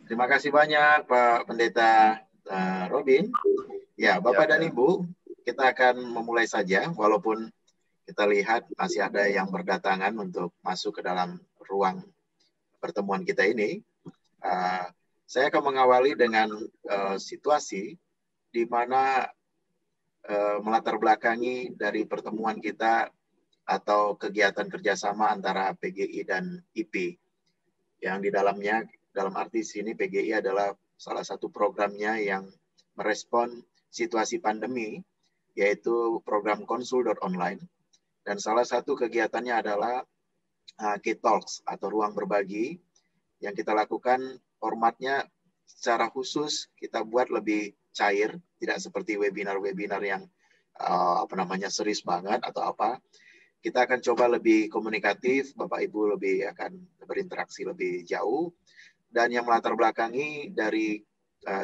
Terima kasih banyak Pak Pendeta Robin. Ya, Bapak dan Ibu, kita akan memulai saja, walaupun kita lihat masih ada yang berdatangan untuk masuk ke dalam ruang pertemuan kita ini. Saya akan mengawali dengan situasi di mana melatar belakangi dari pertemuan kita atau kegiatan kerjasama antara PGI dan IP. Yang di dalamnya, dalam arti sini PGI adalah salah satu programnya yang merespon situasi pandemi, yaitu program konsul.online. Dan salah satu kegiatannya adalah K-Talks atau ruang berbagi yang kita lakukan formatnya secara khusus kita buat lebih cair, tidak seperti webinar-webinar yang serius banget atau apa. Kita akan coba lebih komunikatif, Bapak Ibu lebih akan berinteraksi lebih jauh, dan yang melatar belakangi dari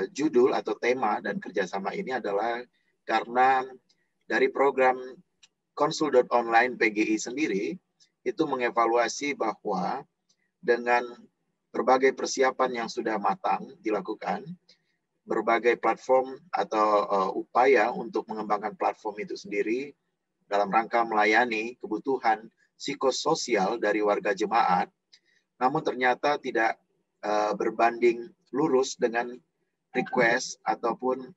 judul atau tema dan kerjasama ini adalah karena dari program konsul.online PGI sendiri itu mengevaluasi bahwa dengan berbagai persiapan yang sudah matang dilakukan, berbagai platform atau upaya untuk mengembangkan platform itu sendiri dalam rangka melayani kebutuhan psikososial dari warga jemaat, namun ternyata tidak berbanding lurus dengan request ataupun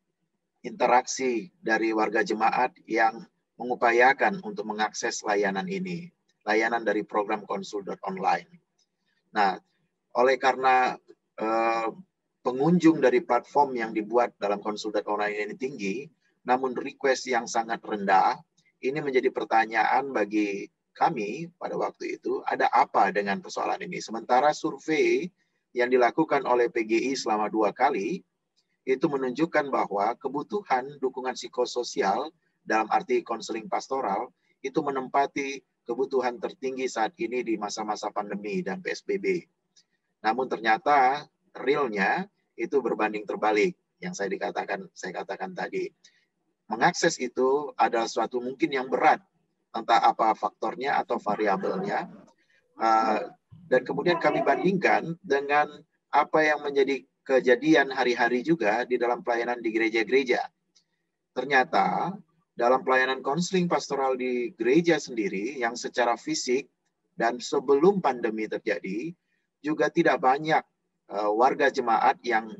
interaksi dari warga jemaat yang mengupayakan untuk mengakses layanan ini, layanan dari program konsul.online. Nah, oleh karena pengunjung dari platform yang dibuat dalam konsul.online ini tinggi, namun request yang sangat rendah, ini menjadi pertanyaan bagi kami pada waktu itu, ada apa dengan persoalan ini? Sementara survei yang dilakukan oleh PGI selama 2 kali, itu menunjukkan bahwa kebutuhan dukungan psikososial dalam arti konseling pastoral, itu menempati kebutuhan tertinggi saat ini di masa-masa pandemi dan PSBB. Namun ternyata realnya itu berbanding terbalik yang saya katakan tadi. Mengakses itu adalah suatu mungkin yang berat, entah apa faktornya atau variabelnya. Dan kemudian kami bandingkan dengan apa yang menjadi kejadian hari-hari juga di dalam pelayanan di gereja-gereja. Ternyata dalam pelayanan konseling pastoral di gereja sendiri yang secara fisik dan sebelum pandemi terjadi, juga tidak banyak warga jemaat yang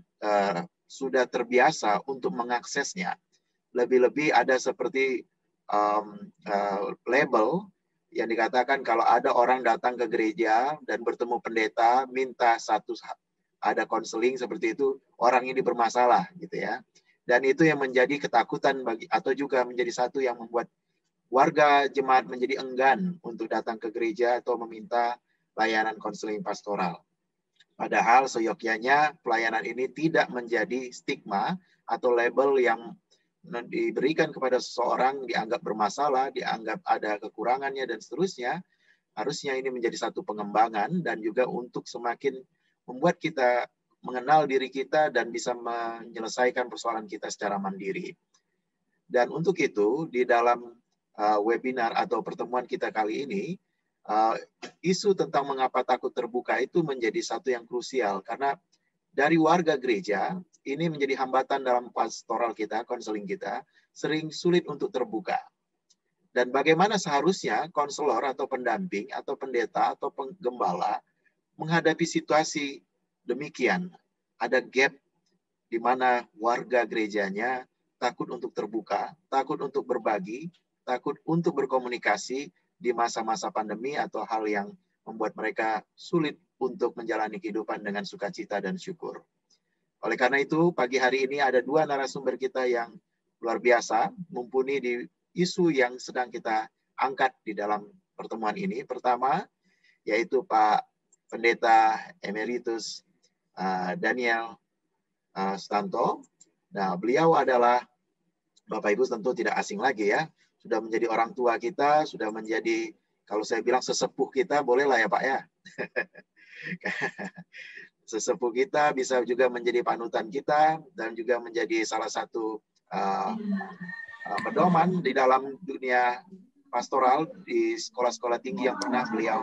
sudah terbiasa untuk mengaksesnya. Lebih-lebih ada seperti label yang dikatakan kalau ada orang datang ke gereja dan bertemu pendeta, minta ada konseling seperti itu, orang ini bermasalah gitu ya. Dan itu yang menjadi ketakutan atau juga menjadi satu yang membuat warga jemaat menjadi enggan untuk datang ke gereja atau meminta layanan konseling pastoral. Padahal seyogyanya pelayanan ini tidak menjadi stigma atau label yang diberikan kepada seseorang dianggap bermasalah, dianggap ada kekurangannya dan seterusnya. Harusnya ini menjadi satu pengembangan dan juga untuk semakin membuat kita mengenal diri kita dan bisa menyelesaikan persoalan kita secara mandiri. Dan untuk itu di dalam webinar atau pertemuan kita kali ini, isu tentang mengapa takut terbuka itu menjadi satu yang krusial karena dari warga gereja ini menjadi hambatan dalam pastoral kita, konseling kita, sering sulit untuk terbuka. Dan bagaimana seharusnya konselor atau pendamping atau pendeta atau penggembala menghadapi situasi demikian. Ada gap di mana warga gerejanya takut untuk terbuka, takut untuk berbagi, takut untuk berkomunikasi di masa-masa pandemi atau hal yang membuat mereka sulit untuk menjalani kehidupan dengan sukacita dan syukur. Oleh karena itu, pagi hari ini ada 2 narasumber kita yang luar biasa, mumpuni di isu yang sedang kita angkat di dalam pertemuan ini. Pertama, yaitu Pak Pendeta Emeritus Daniel Stanto. Nah, beliau adalah, Bapak Ibu tentu tidak asing lagi ya, sudah menjadi orang tua kita, sudah menjadi, kalau saya bilang sesepuh kita, bolehlah ya Pak ya. Sesepuh kita bisa juga menjadi panutan kita dan juga menjadi salah satu pedoman di dalam dunia pastoral di sekolah-sekolah tinggi yang pernah beliau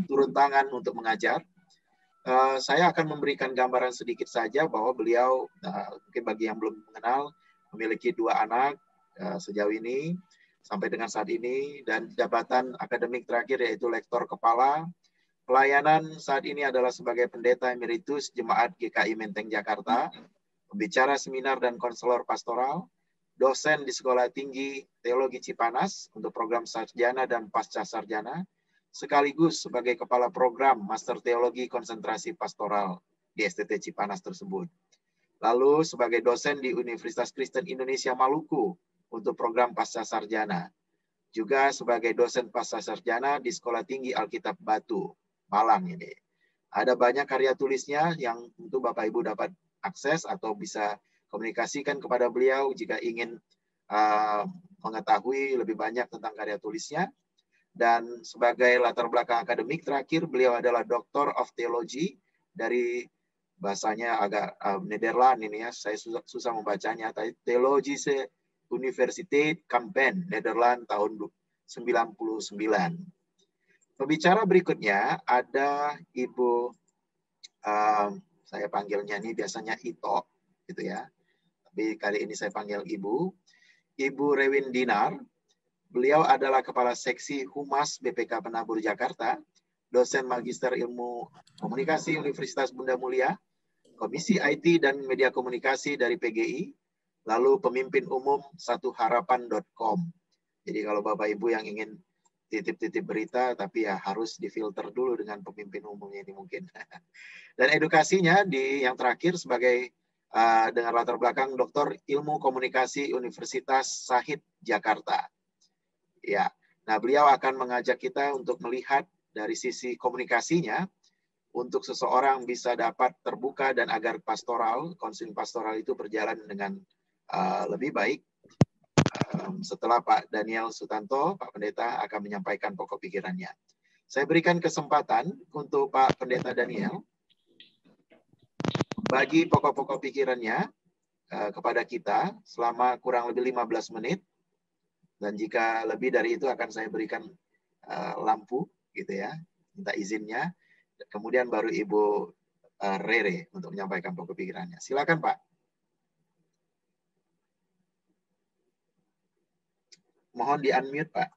turun tangan untuk mengajar. Saya akan memberikan gambaran sedikit saja bahwa beliau, mungkin bagi yang belum mengenal, memiliki 2 anak sejauh ini, sampai dengan saat ini, dan jabatan akademik terakhir yaitu Lektor Kepala. Pelayanan saat ini adalah sebagai Pendeta Emeritus Jemaat GKI Menteng Jakarta, pembicara seminar dan konselor pastoral, dosen di Sekolah Tinggi Teologi Cipanas untuk program sarjana dan pasca sarjana, sekaligus sebagai kepala program Master Teologi Konsentrasi Pastoral di STT Cipanas tersebut. Lalu sebagai dosen di Universitas Kristen Indonesia Maluku untuk program pasca sarjana. Juga sebagai dosen pasca sarjana di Sekolah Tinggi Alkitab Batu, Malang ini. Ada banyak karya tulisnya yang tentu Bapak Ibu dapat akses atau bisa komunikasikan kepada beliau jika ingin mengetahui lebih banyak tentang karya tulisnya. Dan sebagai latar belakang akademik terakhir, beliau adalah Doctor of Theology dari bahasanya agak Nederland ini ya, saya susah membacanya. Theologische Universiteit Kampen, Nederland tahun 99. Pembicara berikutnya ada Ibu, saya panggilnya ini biasanya Ito, gitu ya. Tapi kali ini saya panggil Ibu Rewin Dinar. Beliau adalah Kepala Seksi Humas BPK Penabur Jakarta, dosen Magister Ilmu Komunikasi Universitas Bunda Mulia, Komisi IT dan Media Komunikasi dari PGI, lalu pemimpin umum satuharapan.com. Jadi kalau Bapak Ibu yang ingin titip-titip berita, tapi ya harus difilter dulu dengan pemimpin umumnya ini mungkin. Dan edukasinya di yang terakhir sebagai dengan latar belakang Doktor Ilmu Komunikasi Universitas Shahid Jakarta. Ya, nah beliau akan mengajak kita untuk melihat dari sisi komunikasinya untuk seseorang bisa dapat terbuka dan agar pastoral, konseling pastoral itu berjalan dengan lebih baik. Setelah Pak Daniel Sutanto, Pak Pendeta akan menyampaikan pokok pikirannya. Saya berikan kesempatan untuk Pak Pendeta Daniel bagi pokok-pokok pikirannya kepada kita selama kurang lebih 15 menit. Dan jika lebih dari itu akan saya berikan lampu, gitu ya, minta izinnya. Kemudian baru Ibu Rere untuk menyampaikan pokok pikirannya. Silakan Pak. Mohon di-unmute Pak.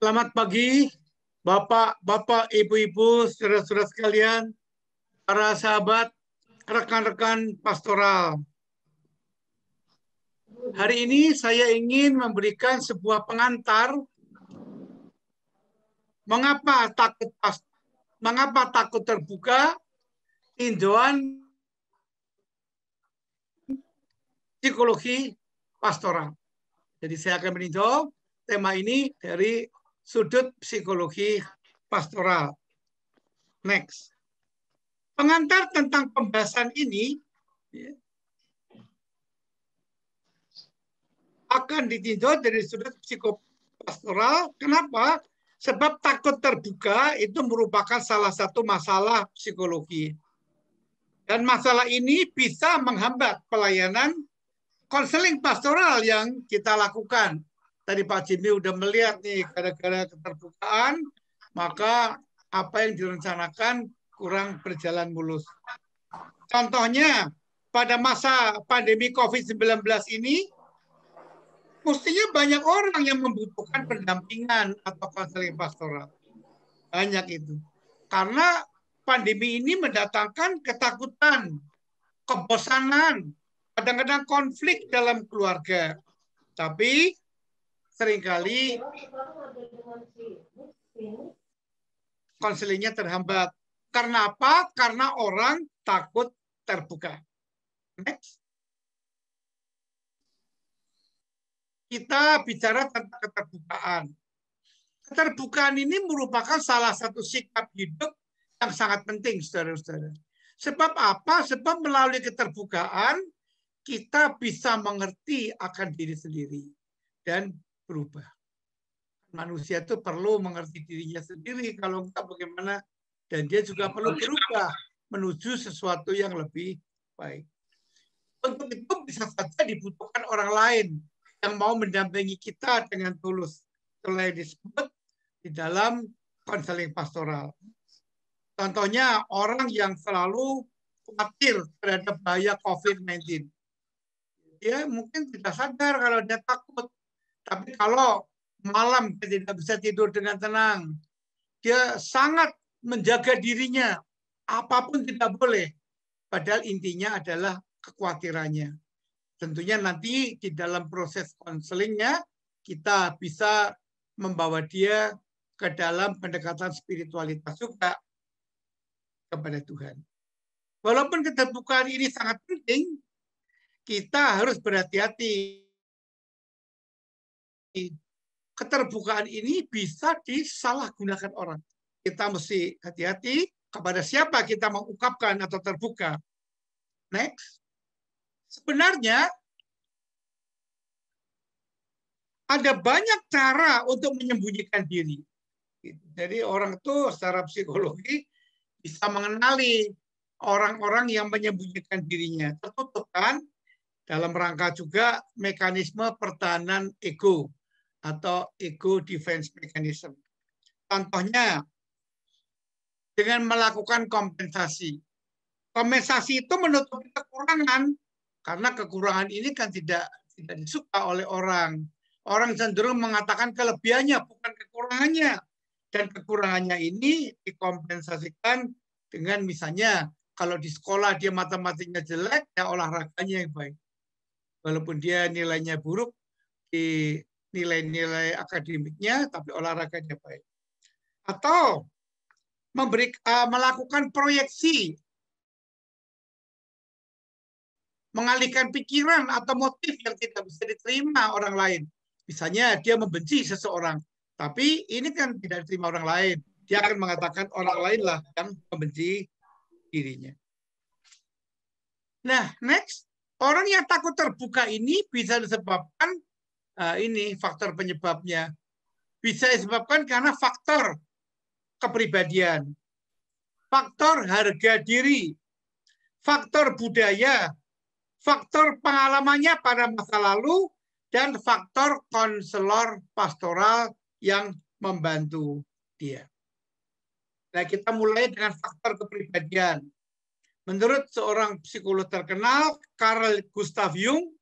Selamat pagi, Bapak, Ibu-ibu, saudara-saudara sekalian, para sahabat, rekan-rekan pastoral. Hari ini saya ingin memberikan sebuah pengantar mengapa takut terbuka, tinjauan psikologi pastoral. Jadi saya akan meninjau tema ini dari sudut psikologi pastoral. Next. Pengantar tentang pembahasan ini akan ditinjau dari sudut psikopastoral. Kenapa? Sebab takut terbuka itu merupakan salah satu masalah psikologi. Dan masalah ini bisa menghambat pelayanan konseling pastoral yang kita lakukan. Tadi Pak Jimmy udah melihat nih, gara-gara keterbukaan, maka apa yang direncanakan kurang berjalan mulus. Contohnya, pada masa pandemi COVID-19 ini, mestinya banyak orang yang membutuhkan pendampingan atau konseling pastoral. Banyak itu. Karena pandemi ini mendatangkan ketakutan, kebosanan, kadang-kadang konflik dalam keluarga. Tapi seringkali konselingnya terhambat. Karena apa? Karena orang takut terbuka. Next. Kita bicara tentang keterbukaan. Keterbukaan ini merupakan salah satu sikap hidup yang sangat penting, saudara-saudara. Sebab apa? Sebab melalui keterbukaan, kita bisa mengerti akan diri sendiri dan berubah. Manusia itu perlu mengerti dirinya sendiri, kalau enggak bagaimana, dan dia juga perlu berubah menuju sesuatu yang lebih baik. Untuk itu bisa saja dibutuhkan orang lain. yang mau mendampingi kita dengan tulus. Itulah yang disebut di dalam konseling pastoral. Contohnya orang yang selalu khawatir terhadap bahaya COVID-19. Dia mungkin tidak sadar kalau dia takut. Tapi kalau malam dia tidak bisa tidur dengan tenang, dia sangat menjaga dirinya. Apapun tidak boleh. Padahal intinya adalah kekhawatirannya. Tentunya nanti di dalam proses konselingnya, kita bisa membawa dia ke dalam pendekatan spiritualitas juga kepada Tuhan. Walaupun keterbukaan ini sangat penting, kita harus berhati-hati. Keterbukaan ini bisa disalahgunakan orang. Kita mesti hati-hati kepada siapa kita mengungkapkan atau terbuka. Next. Sebenarnya ada banyak cara untuk menyembunyikan diri. Jadi orang itu secara psikologi bisa mengenali orang-orang yang menyembunyikan dirinya. Tertutup kan? Dalam rangka juga mekanisme pertahanan ego atau ego defense mechanism. Contohnya dengan melakukan kompensasi. Kompensasi itu menutupi kekurangan, karena kekurangan ini kan tidak disuka oleh orang. Orang cenderung mengatakan kelebihannya, bukan kekurangannya. Dan kekurangannya ini dikompensasikan dengan misalnya kalau di sekolah dia matematikanya jelek, ya olahraganya yang baik. Walaupun dia nilainya buruk di nilai-nilai akademiknya, tapi olahraganya baik. Atau melakukan proyeksi, mengalihkan pikiran atau motif yang tidak bisa diterima orang lain. Misalnya dia membenci seseorang, tapi ini kan tidak diterima orang lain. Dia akan mengatakan orang lain lah yang membenci dirinya. Nah, next. Orang yang takut terbuka ini bisa disebabkan, ini faktor penyebabnya, bisa disebabkan karena faktor kepribadian, faktor harga diri, faktor budaya, faktor pengalamannya pada masa lalu, dan faktor konselor pastoral yang membantu dia. Nah, kita mulai dengan faktor kepribadian. Menurut seorang psikolog terkenal, Carl Gustav Jung,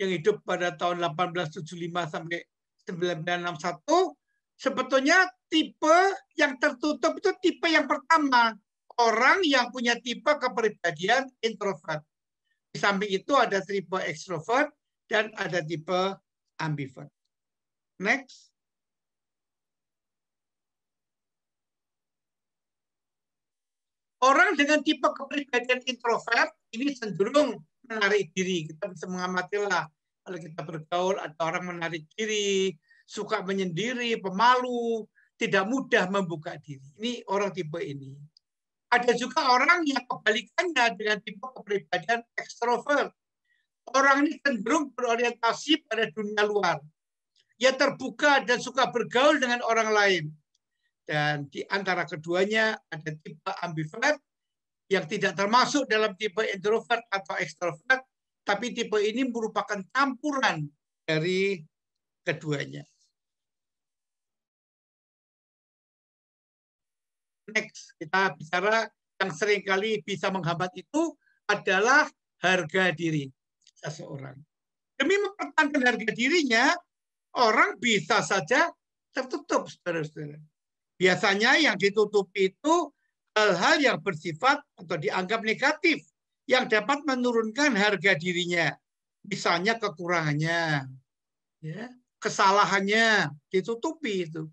yang hidup pada tahun 1875 sampai 1961, sebetulnya tipe yang tertutup itu tipe yang pertama, orang yang punya tipe kepribadian introvert. Di samping itu ada tipe extrovert dan ada tipe ambivert. Next. Orang dengan tipe kepribadian introvert ini cenderung menarik diri. Kita bisa mengamatilah kalau kita bergaul ada orang menarik diri, suka menyendiri, pemalu, tidak mudah membuka diri. Ini orang tipe ini. Ada juga orang yang kebalikannya dengan tipe kepribadian ekstrovert. Orang ini cenderung berorientasi pada dunia luar. Ia terbuka dan suka bergaul dengan orang lain. Dan di antara keduanya ada tipe ambivert yang tidak termasuk dalam tipe introvert atau extrovert, tapi tipe ini merupakan campuran dari keduanya. Next, kita bicara yang seringkali bisa menghambat itu adalah harga diri seseorang. Demi mempertahankan harga dirinya, orang bisa saja tertutup, saudara-saudara. Biasanya yang ditutupi itu hal-hal yang bersifat atau dianggap negatif yang dapat menurunkan harga dirinya. Misalnya kekurangannya, ya, kesalahannya ditutupi itu,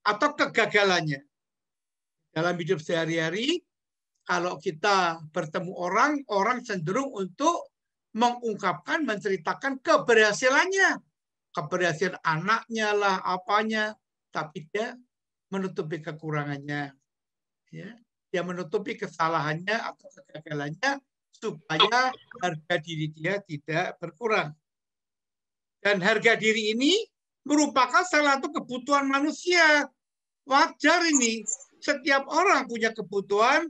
atau kegagalannya. Dalam hidup sehari-hari, kalau kita bertemu orang, orang cenderung untuk mengungkapkan, menceritakan keberhasilannya. Keberhasilan anaknya lah, apanya. Tapi dia menutupi kekurangannya, ya, dia menutupi kesalahannya atau kegagalannya supaya harga diri dia tidak berkurang. Dan harga diri ini merupakan salah satu kebutuhan manusia. Wajar ini, setiap orang punya kebutuhan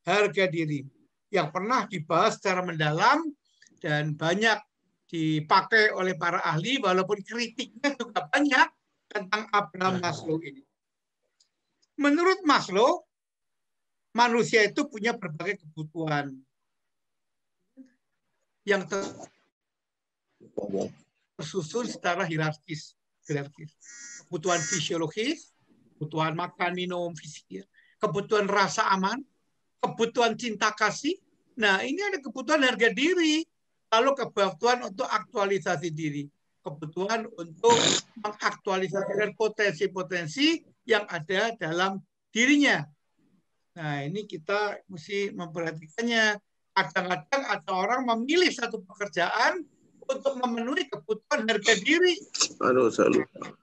harga diri yang pernah dibahas secara mendalam dan banyak dipakai oleh para ahli, walaupun kritiknya juga banyak tentang Abraham Maslow ini. Menurut Maslow, manusia itu punya berbagai kebutuhan yang tersusun secara hierarkis. Kebutuhan fisiologis, kebutuhan makan, minum, fisik, kebutuhan rasa aman, kebutuhan cinta kasih. Nah, ini ada kebutuhan harga diri, lalu kebutuhan untuk aktualisasi diri, kebutuhan untuk mengaktualisasikan potensi-potensi yang ada dalam dirinya. Nah, ini kita mesti memperhatikannya. Kadang-kadang ada orang memilih satu pekerjaan untuk memenuhi kebutuhan harga diri. Aduh, saya lupa.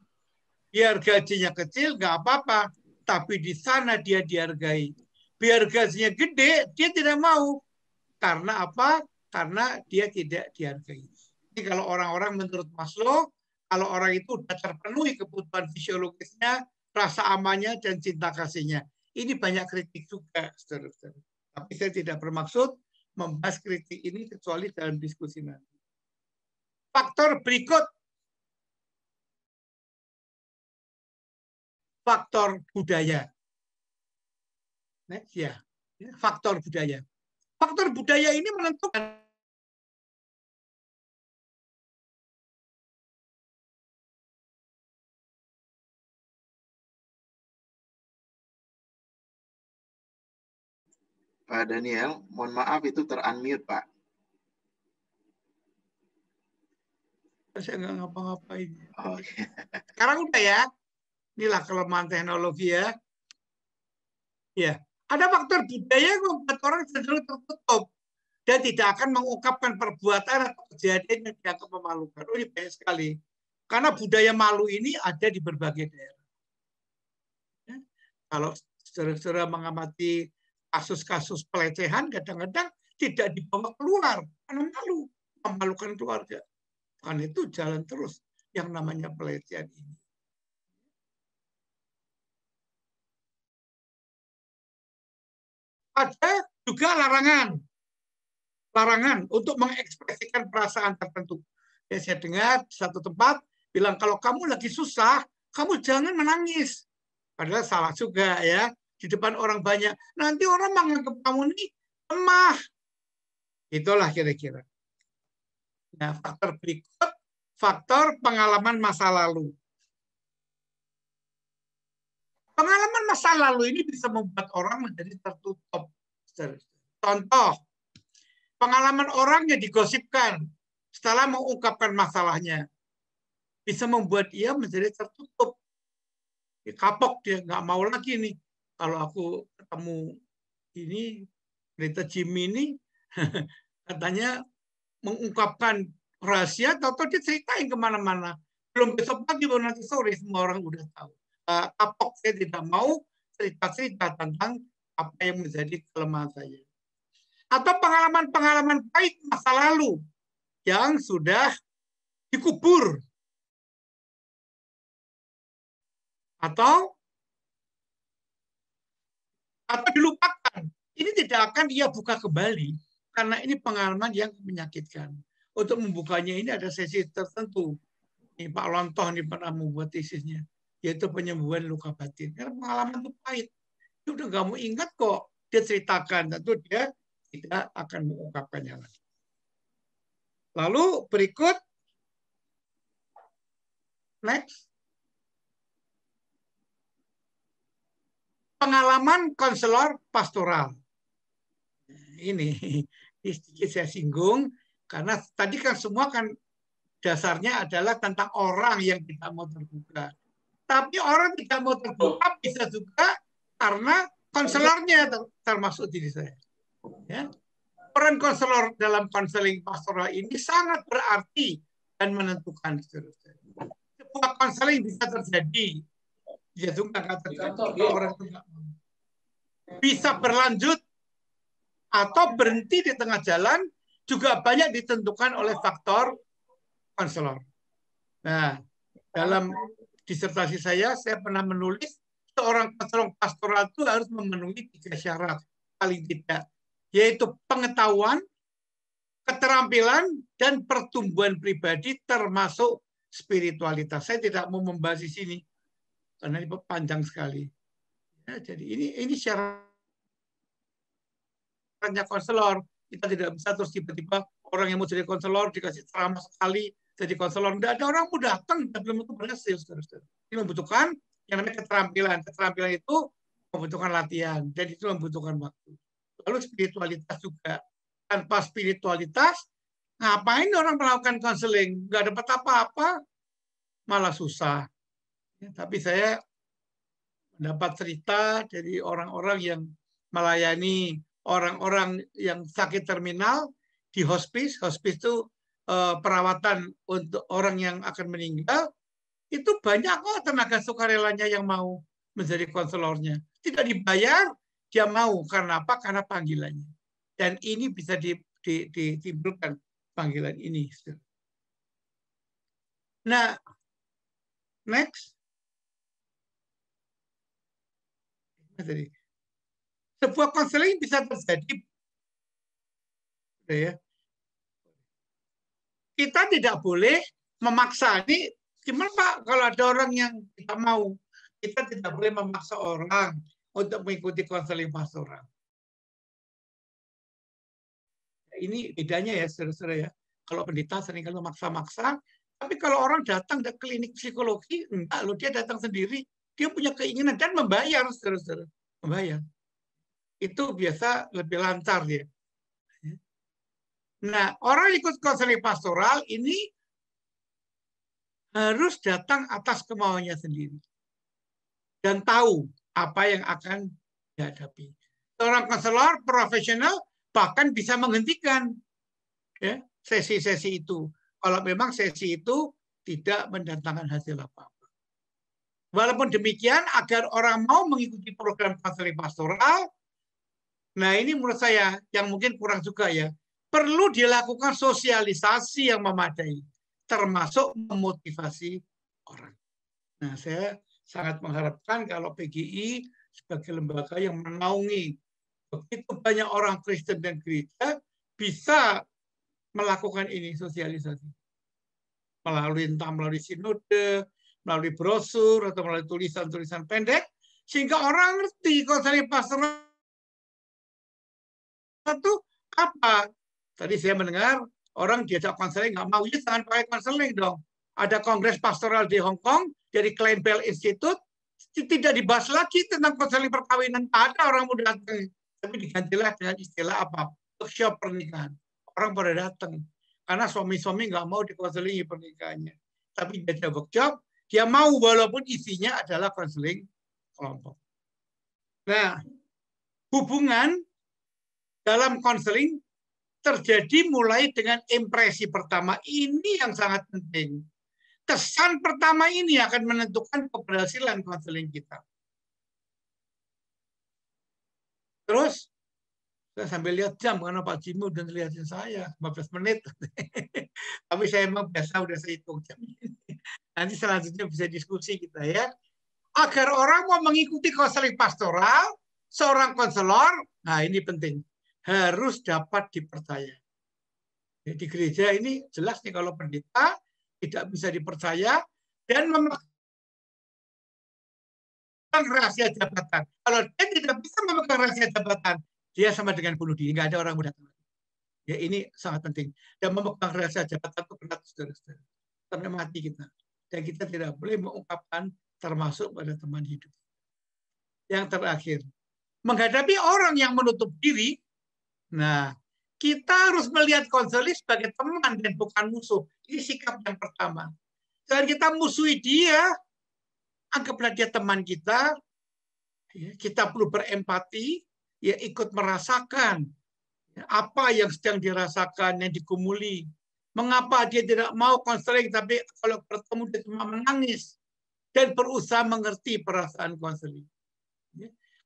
Biar gajinya kecil, nggak apa-apa. Tapi di sana dia dihargai. Biar gajinya gede, dia tidak mau. Karena apa? Karena dia tidak dihargai. Jadi kalau orang-orang menurut Maslow, kalau orang itu sudah terpenuhi kebutuhan fisiologisnya, rasa amannya, dan cinta kasihnya. Ini banyak kritik juga, saudara-saudara. Tapi saya tidak bermaksud membahas kritik ini kecuali dalam diskusi nanti. Faktor berikut, faktor budaya. Next, ya, faktor budaya. Faktor budaya ini menentukan Pak Daniel, mohon maaf itu ter-unmute, Pak. saya nggak ngapa-ngapain. Oh, iya. Sekarang udah ya. Inilah kelemahan teknologi ya. Ya, ada faktor budaya yang membuat orang cenderung tertutup dan tidak akan mengungkapkan perbuatan atau kejadian yang dianggap memalukan. Oh, ini banyak sekali. Karena budaya malu ini ada di berbagai daerah. Ya. Kalau saudara-saudara mengamati kasus-kasus pelecehan, kadang-kadang tidak dibawa keluar karena malu, memalukan keluarga. Karena itu jalan terus yang namanya pelecehan ini. Ada juga larangan untuk mengekspresikan perasaan tertentu. Ya, saya dengar di satu tempat bilang kalau kamu lagi susah, kamu jangan menangis. Padahal salah juga ya, di depan orang banyak. Nanti orang menganggap kamu ini lemah. Itulah kira-kira. Nah, faktor berikut, faktor pengalaman masa lalu. Pengalaman masa lalu ini bisa membuat orang menjadi tertutup. Contoh, pengalaman orang yang digosipkan setelah mengungkapkan masalahnya bisa membuat ia menjadi tertutup. Kapok dia, nggak mau lagi nih. Kalau aku ketemu ini, berita Jimmy ini, katanya mengungkapkan rahasia, atau dia ceritain kemana-mana. Belum besok pagi, baru nanti sore, semua orang udah tahu. Kapok, saya tidak mau cerita-cerita tentang apa yang menjadi kelemahan saya. Atau pengalaman-pengalaman pahit masa lalu yang sudah dikubur. Atau dilupakan. Ini tidak akan dia buka kembali. Karena ini pengalaman yang menyakitkan. Untuk membukanya ini ada sesi tertentu. Ini Pak Lontoh ini pernah membuat tesisnya. Yaitu penyembuhan luka batin. Karena pengalaman itu pahit. Dia udah nggak mau ingat kok. Dia ceritakan. Tentu dia tidak akan mengungkapkannya lagi. Lalu berikut. Next. Pengalaman konselor pastoral. Ini sedikit saya singgung. Karena tadi kan semua kan dasarnya adalah tentang orang yang tidak mau terbuka. Tapi orang tidak mau terbuka bisa juga karena konselornya termasuk diri saya. Ya. Peran konselor dalam konseling pastoral ini sangat berarti dan menentukan. Sebuah konseling bisa terjadi. Ya juga orang itu bisa berlanjut atau berhenti di tengah jalan juga banyak ditentukan oleh faktor konselor. Nah, dalam disertasi saya pernah menulis seorang konselor pastoral itu harus memenuhi 3 syarat paling tidak, yaitu pengetahuan, keterampilan dan pertumbuhan pribadi termasuk spiritualitas. Saya tidak mau membahas di sini karena ini panjang sekali. Ya, jadi ini syaratnya konselor. Kita tidak bisa terus tiba-tiba orang yang mau jadi konselor dikasih ceramah sekali jadi konselor. Tidak ada orang mau datang belum itu berhasil. Ini membutuhkan yang namanya keterampilan. Keterampilan itu membutuhkan latihan dan itu membutuhkan waktu. Lalu spiritualitas juga. Tanpa spiritualitas, ngapain orang melakukan konseling? Nggak dapat apa-apa, malah susah. Ya, tapi saya mendapat cerita dari orang-orang yang melayani orang-orang yang sakit terminal di hospice. Hospice itu perawatan untuk orang yang akan meninggal. Itu banyak kok tenaga sukarelanya yang mau menjadi konselornya. Tidak dibayar, dia mau. Karena apa? Karena panggilannya. Dan ini bisa ditimbulkan panggilan ini. Nah, next. Sebuah konseling bisa terjadi. Ya. Kita tidak boleh memaksa. Ini gimana Pak kalau ada orang yang tidak mau? Kita tidak boleh memaksa orang untuk mengikuti konseling pastoral. Ini bedanya ya, saudara-saudara ya. Kalau pendeta sering kalau memaksa-maksa, tapi kalau orang datang ke klinik psikologi, enggak loh, dia datang sendiri, dia punya keinginan dan membayar, saudara-saudara. Membayar. Itu biasa lebih lancar ya. Nah, orang ikut konseling pastoral ini harus datang atas kemauannya sendiri. Dan tahu apa yang akan dihadapi. Seorang konselor profesional bahkan bisa menghentikan ya, sesi-sesi itu. Kalau memang sesi itu tidak mendatangkan hasil apa-apa. Walaupun demikian, agar orang mau mengikuti program konseling pastoral, nah ini menurut saya yang mungkin kurang juga ya, perlu dilakukan sosialisasi yang memadai, termasuk memotivasi orang. Nah, saya sangat mengharapkan kalau PGI sebagai lembaga yang menaungi begitu banyak orang Kristen dan gereja bisa melakukan ini sosialisasi melalui sinode, melalui brosur atau melalui tulisan-tulisan pendek sehingga orang ngerti konseling pastoral itu apa. Tadi saya mendengar orang diajak konseling nggak mau, ya jangan pakai konseling dong. Ada kongres pastoral di Hong Kong dari Klein Bell Institute tidak dibahas lagi tentang konseling perkawinan. Ada orang muda datang, tapi digantilah dengan istilah apa? Workshop pernikahan. Orang pada datang karena suami-suami nggak mau dikonselingi pernikahannya. Tapi dia ada workshop, dia mau walaupun isinya adalah konseling kelompok. Nah, hubungan dalam konseling terjadi mulai dengan impresi pertama. Ini yang sangat penting. Kesan pertama ini akan menentukan keberhasilan konseling kita. Terus, saya sambil lihat jam, karena Pak Jimmy udah ngeliatin saya, 15 menit. Tapi saya emang biasa, udah saya hitung jam. Nanti selanjutnya bisa diskusi kita ya. Agar orang mau mengikuti konseling pastoral, seorang konselor, nah ini penting, harus dapat dipercaya. Di gereja ini jelas nih kalau pendeta tidak bisa dipercaya dan memegang rahasia jabatan. Kalau dia tidak bisa memegang rahasia jabatan, dia sama dengan bunuh diri. Nggak ada orang muda. Ya ini sangat penting. Dan memegang rahasia jabatan itu berat, saudara-saudara. Sampai mati kita. Dan kita tidak boleh mengungkapkan termasuk pada teman hidup. Yang terakhir, menghadapi orang yang menutup diri, nah kita harus melihat konseling sebagai teman dan bukan musuh. Ini sikap yang pertama. Jangan kita musuhi dia, anggaplah dia teman kita. Kita perlu berempati, ya ikut merasakan apa yang sedang dirasakan, yang digumuli. Mengapa dia tidak mau konseling, tapi kalau bertemu dia cuma menangis dan berusaha mengerti perasaan konseling.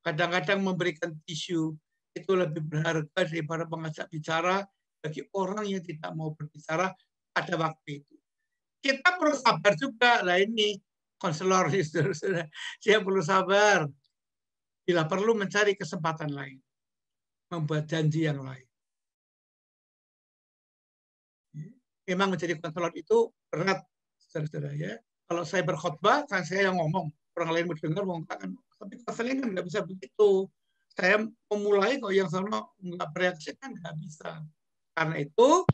Kadang-kadang memberikan tisu itu lebih berharga daripada mengajak bicara bagi orang yang tidak mau berbicara pada waktu itu. Kita perlu sabar juga. Lah ini konselor, saya perlu sabar. Bila perlu mencari kesempatan lain, membuat janji yang lain. memang menjadi konselor itu berat, saudara-saudara ya. Kalau saya berkhotbah, kan saya yang ngomong, orang lain mendengar, kan. Tapi konseling kan nggak bisa begitu. Saya memulai kalau yang sama nggak bereaksi kan nggak bisa. Karena itu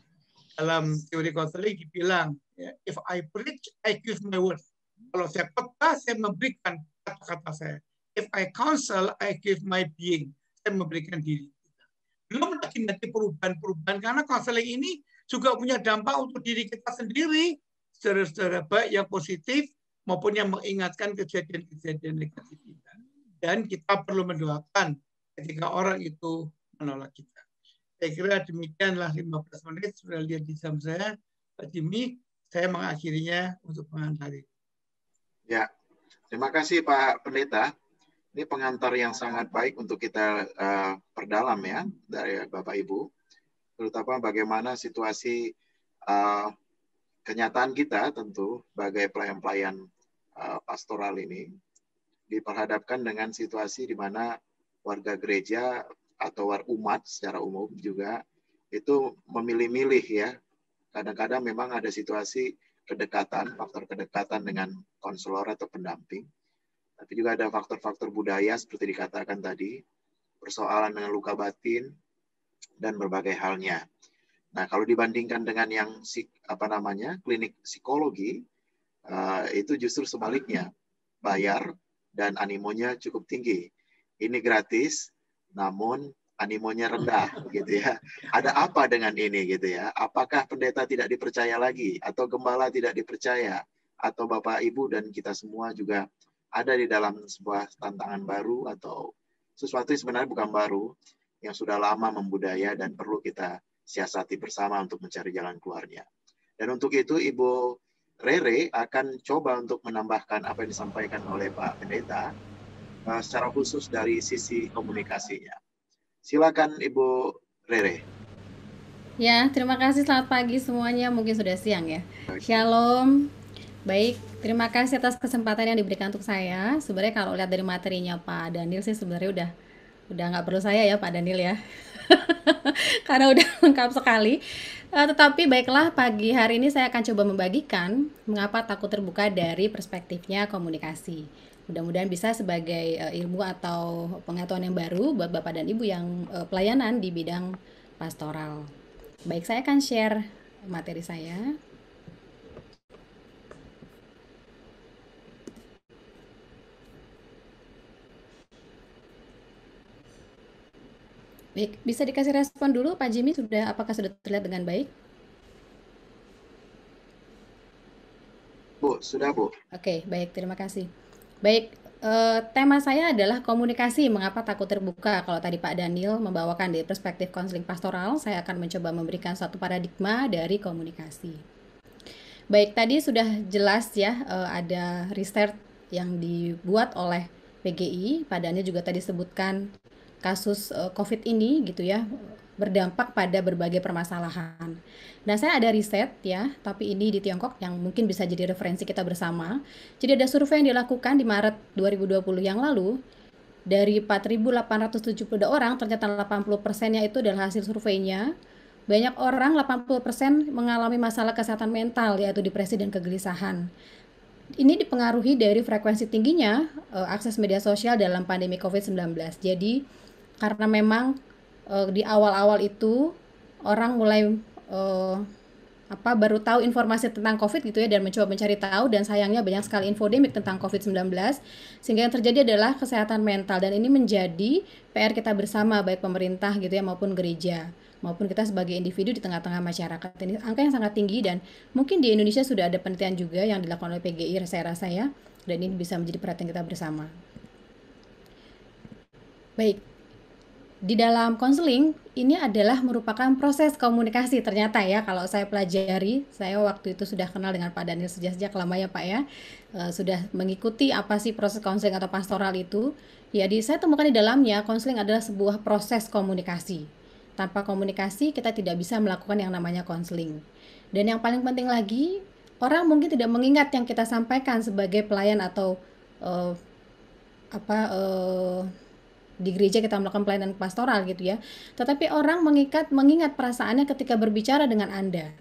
dalam teori konseling dibilang, ya, if I preach, I give my word. Kalau saya khotbah, saya memberikan kata-kata saya. If I counsel, I give my being. Saya memberikan diri. Belum lagi nanti perubahan-perubahan, karena konseling ini juga punya dampak untuk diri kita sendiri, saudara-saudara, baik yang positif maupun yang mengingatkan kejadian-kejadian negatif kita. Dan kita perlu mendoakan ketika orang itu menolak kita. Saya kira demikianlah 15 menit, sudah lihat di jam saya. Pak Jimmy, saya mengakhirinya untuk pengantar ini. Ya, terima kasih Pak Pendeta. Ini pengantar yang sangat baik untuk kita perdalam ya dari Bapak Ibu, terutama bagaimana situasi kenyataan kita tentu sebagai pelayan-pelayan pastoral ini diperhadapkan dengan situasi di mana warga gereja atau umat secara umum juga itu memilih-milih ya. Kadang-kadang memang ada situasi kedekatan, faktor kedekatan dengan konselor atau pendamping. Tapi juga ada faktor-faktor budaya seperti dikatakan tadi, persoalan dengan luka batin dan berbagai halnya. Nah, kalau dibandingkan dengan yang klinik psikologi, itu justru sebaliknya, bayar dan animonya cukup tinggi. Ini gratis, namun animonya rendah, gitu ya. Ada apa dengan ini, gitu ya? Apakah pendeta tidak dipercaya lagi, atau gembala tidak dipercaya, atau Bapak Ibu dan kita semua juga ada di dalam sebuah tantangan baru atau sesuatu yang sebenarnya bukan baru, yang sudah lama membudaya dan perlu kita siasati bersama untuk mencari jalan keluarnya. Dan untuk itu Ibu Rere akan coba untuk menambahkan apa yang disampaikan oleh Pak Pendeta secara khusus dari sisi komunikasinya. Silakan Ibu Rere. Ya, terima kasih. Selamat pagi semuanya. Mungkin sudah siang ya. Shalom. Baik, terima kasih atas kesempatan yang diberikan untuk saya. Sebenarnya kalau lihat dari materinya Pak Daniel sih sebenarnya udah nggak perlu saya ya Pak Daniel ya. Karena udah lengkap sekali. Tetapi baiklah, pagi hari ini saya akan coba membagikan mengapa takut terbuka dari perspektifnya komunikasi. Mudah-mudahan bisa sebagai ilmu atau pengetahuan yang baru buat Bapak dan Ibu yang pelayanan di bidang pastoral. Baik, saya akan share materi saya. Baik, bisa dikasih respon dulu Pak Jimmy, apakah sudah terlihat dengan baik? Bu, sudah Bu. Oke, baik, terima kasih. Baik, tema saya adalah komunikasi, mengapa takut terbuka. Kalau tadi Pak Daniel membawakan dari perspektif konseling pastoral, saya akan mencoba memberikan suatu paradigma dari komunikasi. Baik, tadi sudah jelas ya, ada riset yang dibuat oleh PGI, Pak Daniel juga tadi sebutkan kasus COVID ini gitu ya, berdampak pada berbagai permasalahan. Nah, saya ada riset ya, tapi ini di Tiongkok yang mungkin bisa jadi referensi kita bersama. Jadi ada survei yang dilakukan di Maret 2020 yang lalu, dari 4.872 orang, ternyata 80%-nya itu adalah hasil surveinya. Banyak orang, 80% mengalami masalah kesehatan mental, yaitu depresi dan kegelisahan. Ini dipengaruhi dari frekuensi tingginya akses media sosial dalam pandemi COVID-19. Jadi karena memang di awal-awal itu orang mulai baru tahu informasi tentang COVID gitu ya, dan mencoba mencari tahu, dan sayangnya banyak sekali infodemik tentang COVID-19, sehingga yang terjadi adalah kesehatan mental, dan ini menjadi PR kita bersama, baik pemerintah gitu ya maupun gereja, maupun kita sebagai individu di tengah-tengah masyarakat. Ini angka yang sangat tinggi, dan mungkin di Indonesia sudah ada penelitian juga yang dilakukan oleh PGI saya rasa ya, dan ini bisa menjadi perhatian kita bersama. Baik, di dalam konseling ini adalah merupakan proses komunikasi ternyata ya. Kalau saya pelajari, saya waktu itu sudah kenal dengan Pak Daniel sejak lama ya Pak ya, sudah mengikuti apa sih proses konseling atau pastoral itu. Ya, saya temukan di dalamnya konseling adalah sebuah proses komunikasi. Tanpa komunikasi kita tidak bisa melakukan yang namanya konseling. Dan yang paling penting lagi, orang mungkin tidak mengingat yang kita sampaikan sebagai pelayan atau di gereja kita melakukan pelayanan pastoral gitu ya. Tetapi orang mengingat perasaannya ketika berbicara dengan Anda.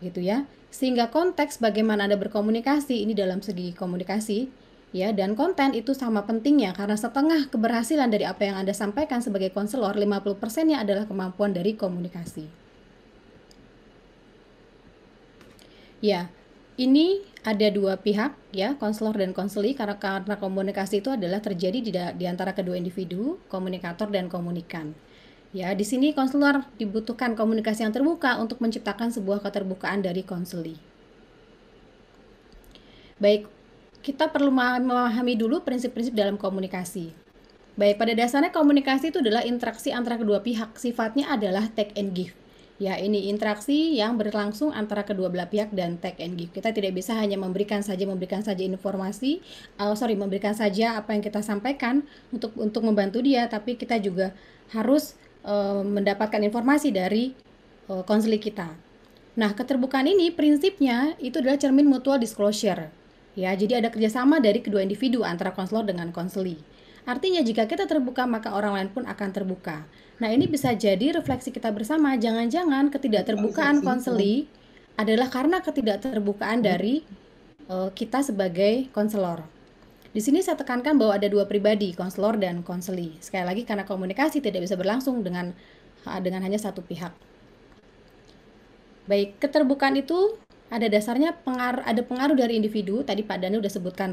gitu ya. Sehingga konteks bagaimana Anda berkomunikasi ini dalam segi komunikasi ya, dan konten itu sama pentingnya, karena setengah keberhasilan dari apa yang Anda sampaikan sebagai konselor, 50%-nya adalah kemampuan dari komunikasi. Ya, ini ada dua pihak ya, konselor dan konseli, karena komunikasi itu adalah terjadi di antara kedua individu, komunikator dan komunikan. Ya, di sini konselor dibutuhkan komunikasi yang terbuka untuk menciptakan sebuah keterbukaan dari konseli. Baik, kita perlu memahami dulu prinsip-prinsip dalam komunikasi. Baik, pada dasarnya komunikasi itu adalah interaksi antara kedua pihak, sifatnya adalah take and give. Ya, ini interaksi yang berlangsung antara kedua belah pihak dan take and give. Kita tidak bisa hanya memberikan saja informasi, memberikan saja apa yang kita sampaikan untuk membantu dia, tapi kita juga harus mendapatkan informasi dari konseli kita. Nah, keterbukaan ini prinsipnya itu adalah cermin mutual disclosure. Ya, jadi ada kerjasama dari kedua individu antara konselor dengan konseli. Artinya jika kita terbuka maka orang lain pun akan terbuka. Nah, ini bisa jadi refleksi kita bersama. Jangan-jangan ketidakterbukaan konseli adalah karena ketidakterbukaan dari kita sebagai konselor. Di sini saya tekankan bahwa ada dua pribadi, konselor dan konseli. Sekali lagi karena komunikasi tidak bisa berlangsung dengan hanya satu pihak. Baik, keterbukaan itu ada dasarnya ada pengaruh dari individu. Tadi Pak Dani sudah sebutkan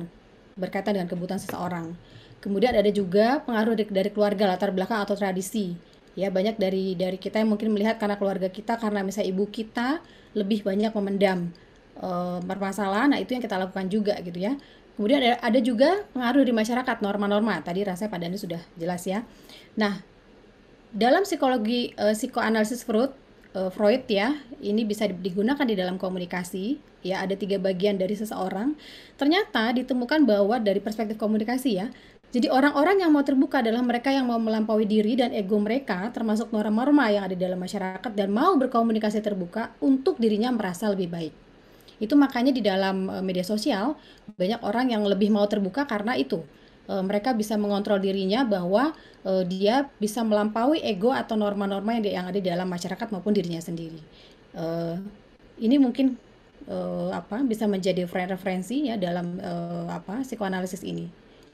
berkaitan dengan kebutuhan seseorang. Kemudian ada juga pengaruh dari keluarga, latar belakang atau tradisi. Ya, banyak dari kita yang mungkin melihat karena keluarga kita, karena misalnya ibu kita lebih banyak memendam permasalahan. Nah, itu yang kita lakukan juga gitu ya. Kemudian ada juga pengaruh di masyarakat, norma-norma. Tadi rasanya Pak Dani sudah jelas ya. Nah, dalam psikologi psikoanalisis Freud ya, ini bisa digunakan di dalam komunikasi. Ya, ada 3 bagian dari seseorang. Ternyata ditemukan bahwa dari perspektif komunikasi ya, jadi orang-orang yang mau terbuka adalah mereka yang mau melampaui diri dan ego mereka, termasuk norma-norma yang ada di dalam masyarakat, dan mau berkomunikasi terbuka untuk dirinya merasa lebih baik. Itu makanya di dalam media sosial banyak orang yang lebih mau terbuka karena itu. Mereka bisa mengontrol dirinya bahwa dia bisa melampaui ego atau norma-norma yang ada di dalam masyarakat maupun dirinya sendiri. Ini mungkin bisa menjadi referensi ya dalam psikoanalisis ini,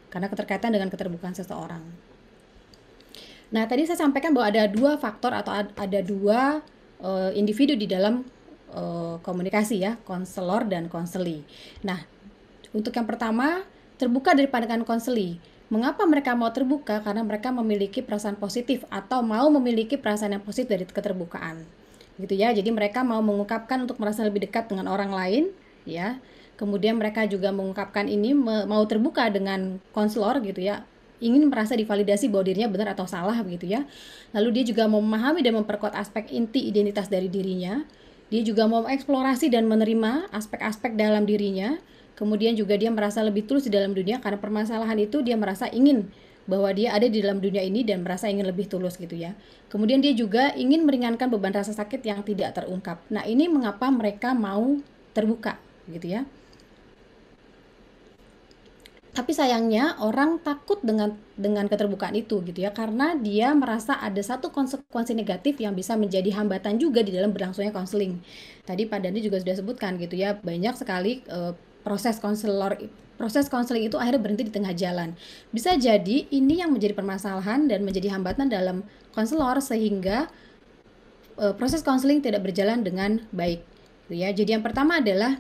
karena keterkaitan dengan keterbukaan seseorang. Nah, tadi saya sampaikan bahwa ada 2 faktor atau ada 2 individu di dalam komunikasi ya, konselor dan konseli. Nah, untuk yang pertama, terbuka dari pandangan konseli. Mengapa mereka mau terbuka? Karena mereka memiliki perasaan positif atau mau memiliki perasaan yang positif dari keterbukaan. Gitu ya. Jadi mereka mau mengungkapkan untuk merasa lebih dekat dengan orang lain, ya. Kemudian mereka juga mengungkapkan ini mau terbuka dengan konselor gitu ya. Ingin merasa divalidasi bahwa dirinya benar atau salah begitu ya. Lalu dia juga mau memahami dan memperkuat aspek inti identitas dari dirinya. Dia juga mau eksplorasi dan menerima aspek-aspek dalam dirinya. Kemudian juga dia merasa lebih tulus di dalam dunia, karena permasalahan itu dia merasa ingin bahwa dia ada di dalam dunia ini dan merasa ingin lebih tulus gitu ya. Kemudian dia juga ingin meringankan beban rasa sakit yang tidak terungkap. Nah, ini mengapa mereka mau terbuka gitu ya. Tapi sayangnya orang takut dengan keterbukaan itu gitu ya, karena dia merasa ada satu konsekuensi negatif yang bisa menjadi hambatan juga di dalam berlangsungnya konseling. Tadi Pak Dani juga sudah sebutkan gitu ya, banyak sekali proses konseling itu akhirnya berhenti di tengah jalan. Bisa jadi ini yang menjadi permasalahan dan menjadi hambatan dalam konselor, sehingga proses konseling tidak berjalan dengan baik gitu ya. Jadi yang pertama adalah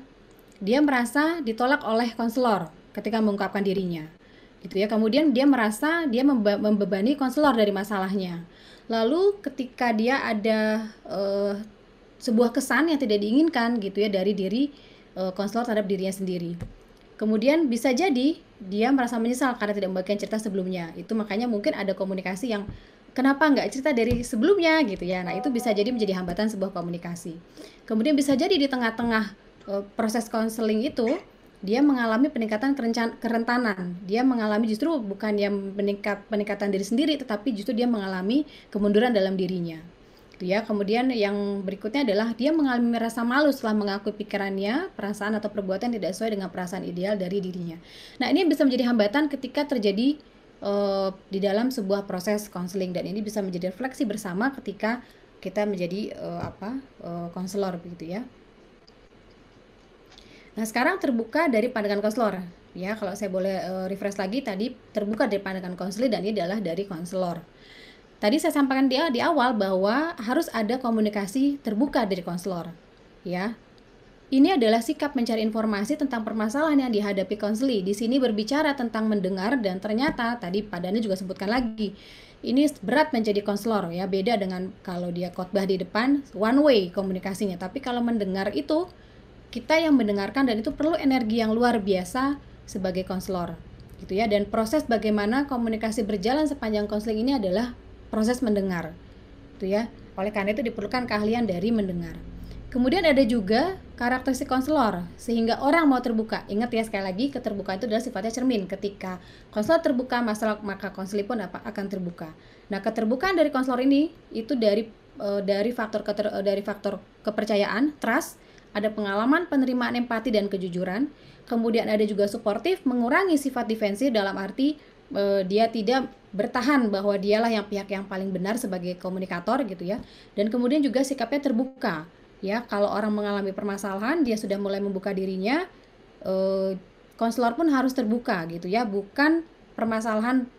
dia merasa ditolak oleh konselor ketika mengungkapkan dirinya gitu ya. Kemudian dia merasa dia membebani konselor dari masalahnya. Lalu ketika dia ada sebuah kesan yang tidak diinginkan gitu ya dari diri konselor terhadap dirinya sendiri. Kemudian bisa jadi dia merasa menyesal karena tidak membagikan cerita sebelumnya. Itu makanya mungkin ada komunikasi yang kenapa nggak cerita dari sebelumnya gitu ya. Nah, itu bisa jadi menjadi hambatan sebuah komunikasi. Kemudian bisa jadi di tengah-tengah proses konseling itu dia mengalami peningkatan kerentanan. Dia mengalami justru bukan yang peningkatan diri sendiri, tetapi justru dia mengalami kemunduran dalam dirinya. Ya, kemudian yang berikutnya adalah dia mengalami rasa malu setelah mengakui pikirannya, perasaan atau perbuatan tidak sesuai dengan perasaan ideal dari dirinya. Nah, ini bisa menjadi hambatan ketika terjadi di dalam sebuah proses konseling, dan ini bisa menjadi refleksi bersama ketika kita menjadi konselor begitu ya. Nah, sekarang terbuka dari pandangan konselor. Ya, kalau saya boleh refresh lagi, tadi terbuka dari pandangan konselor dan ini adalah dari konselor. Tadi saya sampaikan di awal bahwa harus ada komunikasi terbuka dari konselor. Ya, ini adalah sikap mencari informasi tentang permasalahan yang dihadapi konseli. Di sini berbicara tentang mendengar dan ternyata tadi Pak Dani juga sebutkan lagi. Ini berat menjadi konselor ya, beda dengan kalau dia khotbah di depan one way komunikasinya. Tapi kalau mendengar itu kita yang mendengarkan dan itu perlu energi yang luar biasa sebagai konselor. Gitu ya. Dan proses bagaimana komunikasi berjalan sepanjang konseling ini adalah proses mendengar. Gitu ya. Oleh karena itu diperlukan keahlian dari mendengar. Kemudian ada juga karakteristik konselor, sehingga orang mau terbuka. Ingat ya, sekali lagi, keterbukaan itu adalah sifatnya cermin. Ketika konselor terbuka masalah, maka konseling pun akan terbuka. Nah, keterbukaan dari konselor ini itu dari faktor kepercayaan, trust, ada pengalaman penerimaan empati dan kejujuran. Kemudian ada juga suportif, mengurangi sifat defensif dalam arti dia tidak bertahan bahwa dialah yang pihak yang paling benar sebagai komunikator gitu ya. Dan kemudian juga sikapnya terbuka. Ya, kalau orang mengalami permasalahan, dia sudah mulai membuka dirinya, konselor pun harus terbuka gitu ya, bukan permasalahan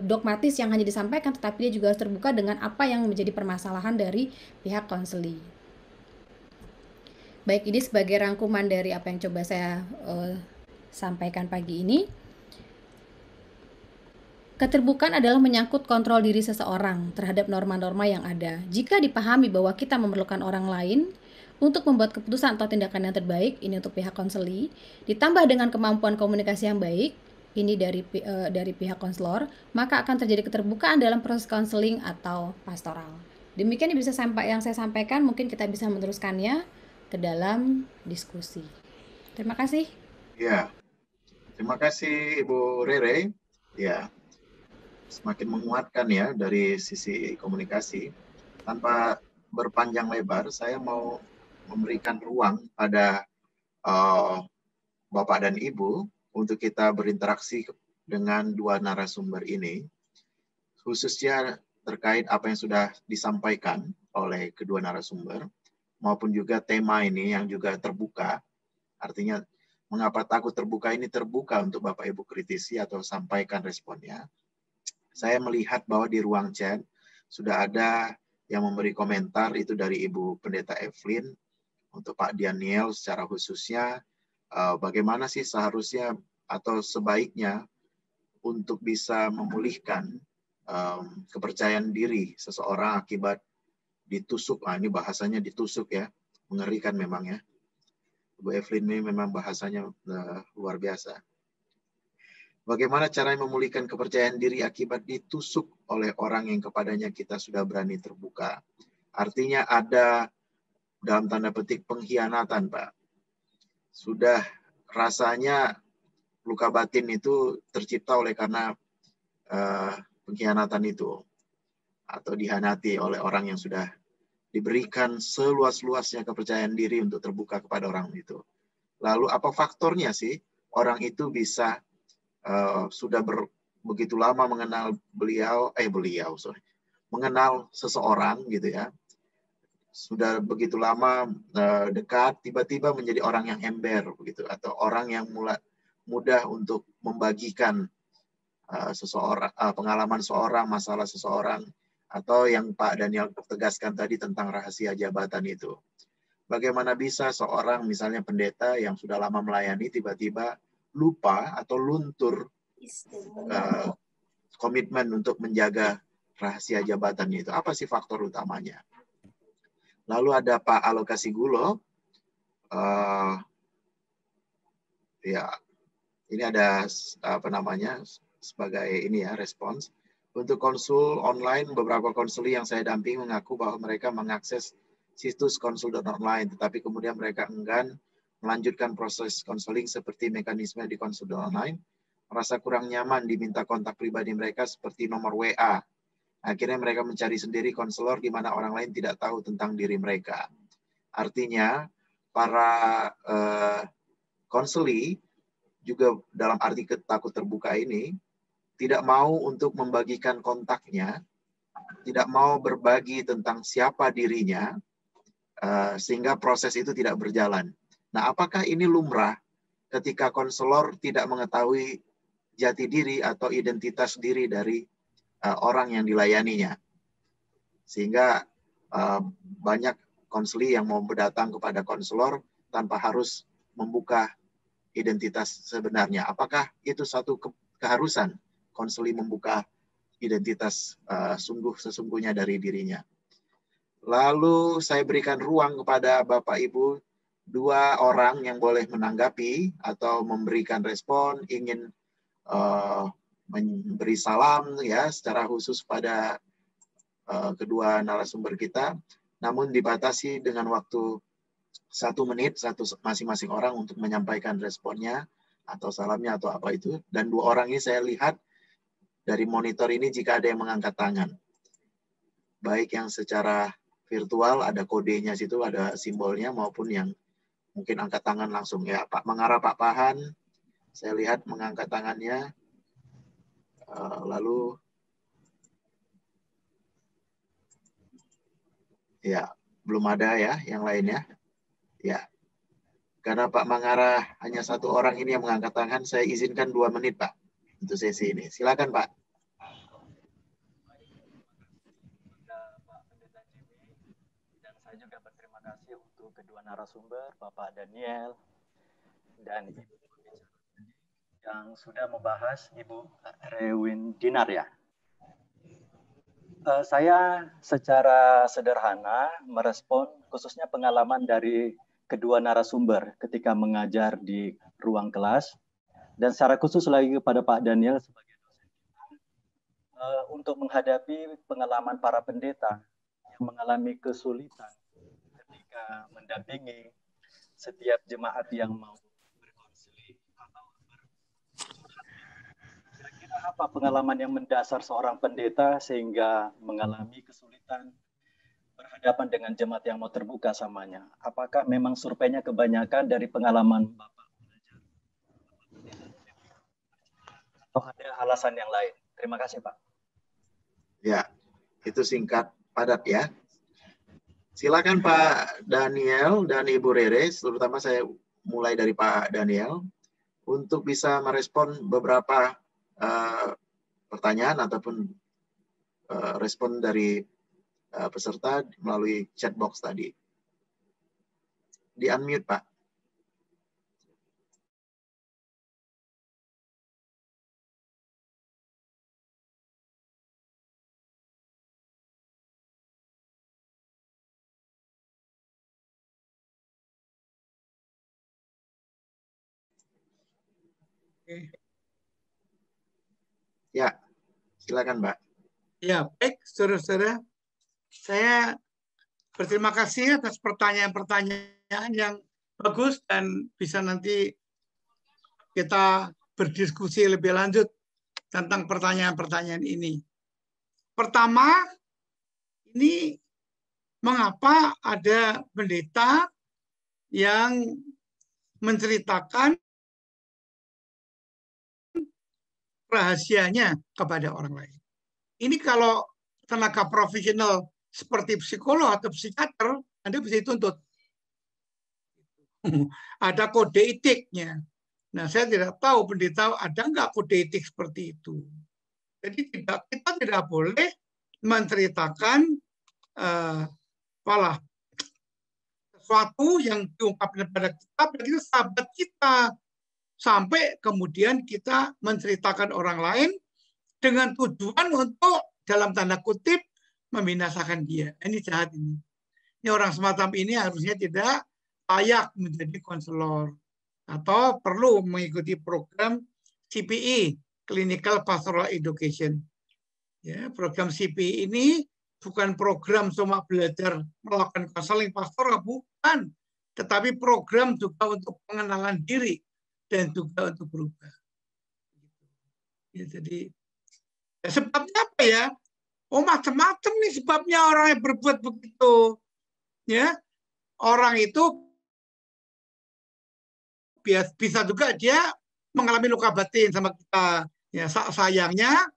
dogmatis yang hanya disampaikan, tetapi dia juga harus terbuka dengan apa yang menjadi permasalahan dari pihak konseli. Baik, ini sebagai rangkuman dari apa yang coba saya sampaikan pagi ini. Keterbukaan adalah menyangkut kontrol diri seseorang terhadap norma-norma yang ada. Jika dipahami bahwa kita memerlukan orang lain untuk membuat keputusan atau tindakan yang terbaik, ini untuk pihak konseli, ditambah dengan kemampuan komunikasi yang baik, ini dari pihak konselor, maka akan terjadi keterbukaan dalam proses konseling atau pastoral. Demikian yang saya sampaikan, mungkin kita bisa meneruskannya ke dalam diskusi. Terima kasih. Ya, terima kasih Ibu Rere. Ya, semakin menguatkan ya dari sisi komunikasi. Tanpa berpanjang lebar, saya mau memberikan ruang pada Bapak dan Ibu untuk kita berinteraksi dengan dua narasumber ini, khususnya terkait apa yang sudah disampaikan oleh kedua narasumber, maupun juga tema ini yang juga terbuka. Artinya, mengapa takut terbuka ini terbuka untuk Bapak Ibu kritisi atau sampaikan responnya. Saya melihat bahwa di ruang chat sudah ada yang memberi komentar, itu dari Ibu Pendeta Evelyn, untuk Pak Daniel secara khususnya, bagaimana sih seharusnya atau sebaiknya untuk bisa memulihkan kepercayaan diri seseorang akibat ditusuk. Ini bahasanya ditusuk ya, mengerikan memang ya. Bu Evelyn ini memang bahasanya luar biasa. Bagaimana cara memulihkan kepercayaan diri akibat ditusuk oleh orang yang kepadanya kita sudah berani terbuka. Artinya ada dalam tanda petik pengkhianatan, Pak. Sudah rasanya luka batin itu tercipta oleh karena pengkhianatan itu. Atau dihianati oleh orang yang sudah diberikan seluas-luasnya kepercayaan diri untuk terbuka kepada orang itu. Lalu apa faktornya sih orang itu bisa sudah begitu lama mengenal mengenal seseorang gitu ya, sudah begitu lama dekat, tiba-tiba menjadi orang yang ember begitu, atau orang yang mudah untuk membagikan seseorang, pengalaman seseorang, masalah seseorang, atau yang Pak Daniel tegaskan tadi tentang rahasia jabatan itu. Bagaimana bisa seorang misalnya pendeta yang sudah lama melayani tiba-tiba lupa atau luntur komitmen untuk menjaga rahasia jabatan itu? Apa sih faktor utamanya? Lalu ada Pak Alokasi Gulo. Ya, ini ada sebagai ini ya respons. Untuk konsul online, beberapa konseli yang saya dampingi mengaku bahwa mereka mengakses situs konsul.online, tetapi kemudian mereka enggan melanjutkan proses konseling seperti mekanisme di konsul.online, merasa kurang nyaman diminta kontak pribadi mereka seperti nomor WA. Akhirnya mereka mencari sendiri konselor di mana orang lain tidak tahu tentang diri mereka. Artinya, para konseli juga dalam arti takut terbuka ini, tidak mau untuk membagikan kontaknya, tidak mau berbagi tentang siapa dirinya, sehingga proses itu tidak berjalan. Nah, apakah ini lumrah ketika konselor tidak mengetahui jati diri atau identitas diri dari orang yang dilayaninya? Sehingga banyak konseli yang mau datang kepada konselor tanpa harus membuka identitas sebenarnya. Apakah itu satu keharusan konseli membuka identitas sesungguhnya dari dirinya? Lalu saya berikan ruang kepada Bapak Ibu, 2 orang yang boleh menanggapi atau memberikan respon, ingin memberi salam ya secara khusus pada kedua narasumber kita, namun dibatasi dengan waktu 1 menit masing-masing orang untuk menyampaikan responnya atau salamnya atau apa itu. Dan 2 orang ini saya lihat dari monitor ini jika ada yang mengangkat tangan, baik yang secara virtual ada kodenya situ, ada simbolnya, maupun yang mungkin angkat tangan langsung ya. Pak mengarah Pak Pahan, saya lihat mengangkat tangannya. Lalu ya, belum ada ya yang lainnya. Ya, karena Pak Mangarah hanya 1 orang ini yang mengangkat tangan, saya izinkan 2 menit Pak untuk sesi ini. Silakan Pak. Dan saya juga berterima kasih untuk kedua narasumber, Bapak Daniel dan Ibu yang sudah membahas, Ibu Rewin Dinar ya. Saya secara sederhana merespon khususnya pengalaman dari kedua narasumber ketika mengajar di ruang kelas, dan secara khusus lagi kepada Pak Daniel sebagai dosen kita, untuk menghadapi pengalaman para pendeta yang mengalami kesulitan ketika mendampingi setiap jemaat yang mau berkonsili atau kira-kira apa pengalaman yang mendasar seorang pendeta sehingga mengalami kesulitan berhadapan dengan jemaat yang mau terbuka samanya? Apakah memang surveinya kebanyakan dari pengalaman Bapak belajar? Atau ada alasan yang lain? Terima kasih, Pak. Ya, itu singkat, padat ya. Silakan Pak Daniel dan Ibu Rere, terutama saya mulai dari Pak Daniel, untuk bisa merespon beberapa pertanyaan ataupun respon dari peserta melalui chat box tadi. Di-unmute, Pak. Ya, silakan, Mbak. Ya, baik, saudara-saudara. Saya berterima kasih atas pertanyaan-pertanyaan yang bagus dan bisa nanti kita berdiskusi lebih lanjut tentang pertanyaan-pertanyaan ini. Pertama, ini mengapa ada pendeta yang menceritakan rahasianya kepada orang lain. Ini kalau tenaga profesional seperti psikolog atau psikiater, Anda bisa dituntut. Ada kode etiknya. Nah, saya tidak tahu pendeta ada nggak kode etik seperti itu. Jadi kita tidak boleh menceritakan sesuatu yang diungkapkan pada kita, berarti sahabat kita. Sampai kemudian kita menceritakan orang lain dengan tujuan untuk dalam tanda kutip membinasakan dia. Ini jahat ini. Ini orang semacam ini harusnya tidak layak menjadi konselor atau perlu mengikuti program CPE, Clinical Pastoral Education. Ya, program CPE ini bukan program cuma belajar melakukan konseling pastoral, bukan, tetapi program juga untuk pengenalan diri dan juga untuk berubah. Ya, jadi sebabnya apa ya? Oh, macam-macam nih sebabnya orang yang berbuat begitu. Ya, orang itu bisa juga dia mengalami luka batin sama kita. Ya, sayangnya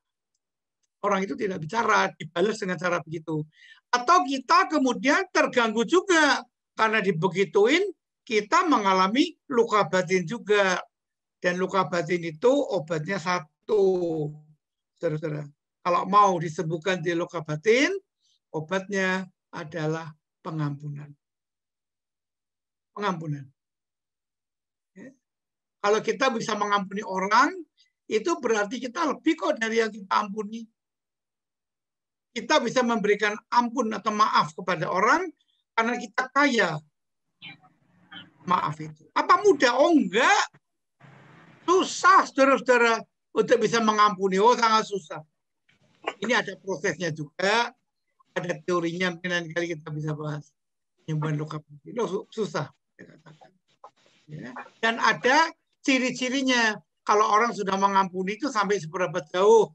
orang itu tidak bicara, dibalas dengan cara begitu. Atau kita kemudian terganggu juga karena dibegituin, kita mengalami luka batin juga. Dan luka batin itu obatnya satu. Saudara-saudara. Kalau mau disembuhkan di luka batin, obatnya adalah pengampunan. Pengampunan. Ya. Kalau kita bisa mengampuni orang, itu berarti kita lebih kok dari yang kita ampuni. Kita bisa memberikan ampun atau maaf kepada orang karena kita kaya maaf itu. Apa mudah? Oh enggak. Susah, saudara-saudara, untuk bisa mengampuni. Oh, sangat susah. Ini ada prosesnya juga, ada teorinya, mungkin nanti kali kita bisa bahas. Penyembuhan luka batin. Susah. Ya. Dan ada ciri-cirinya. Kalau orang sudah mengampuni itu sampai seberapa jauh.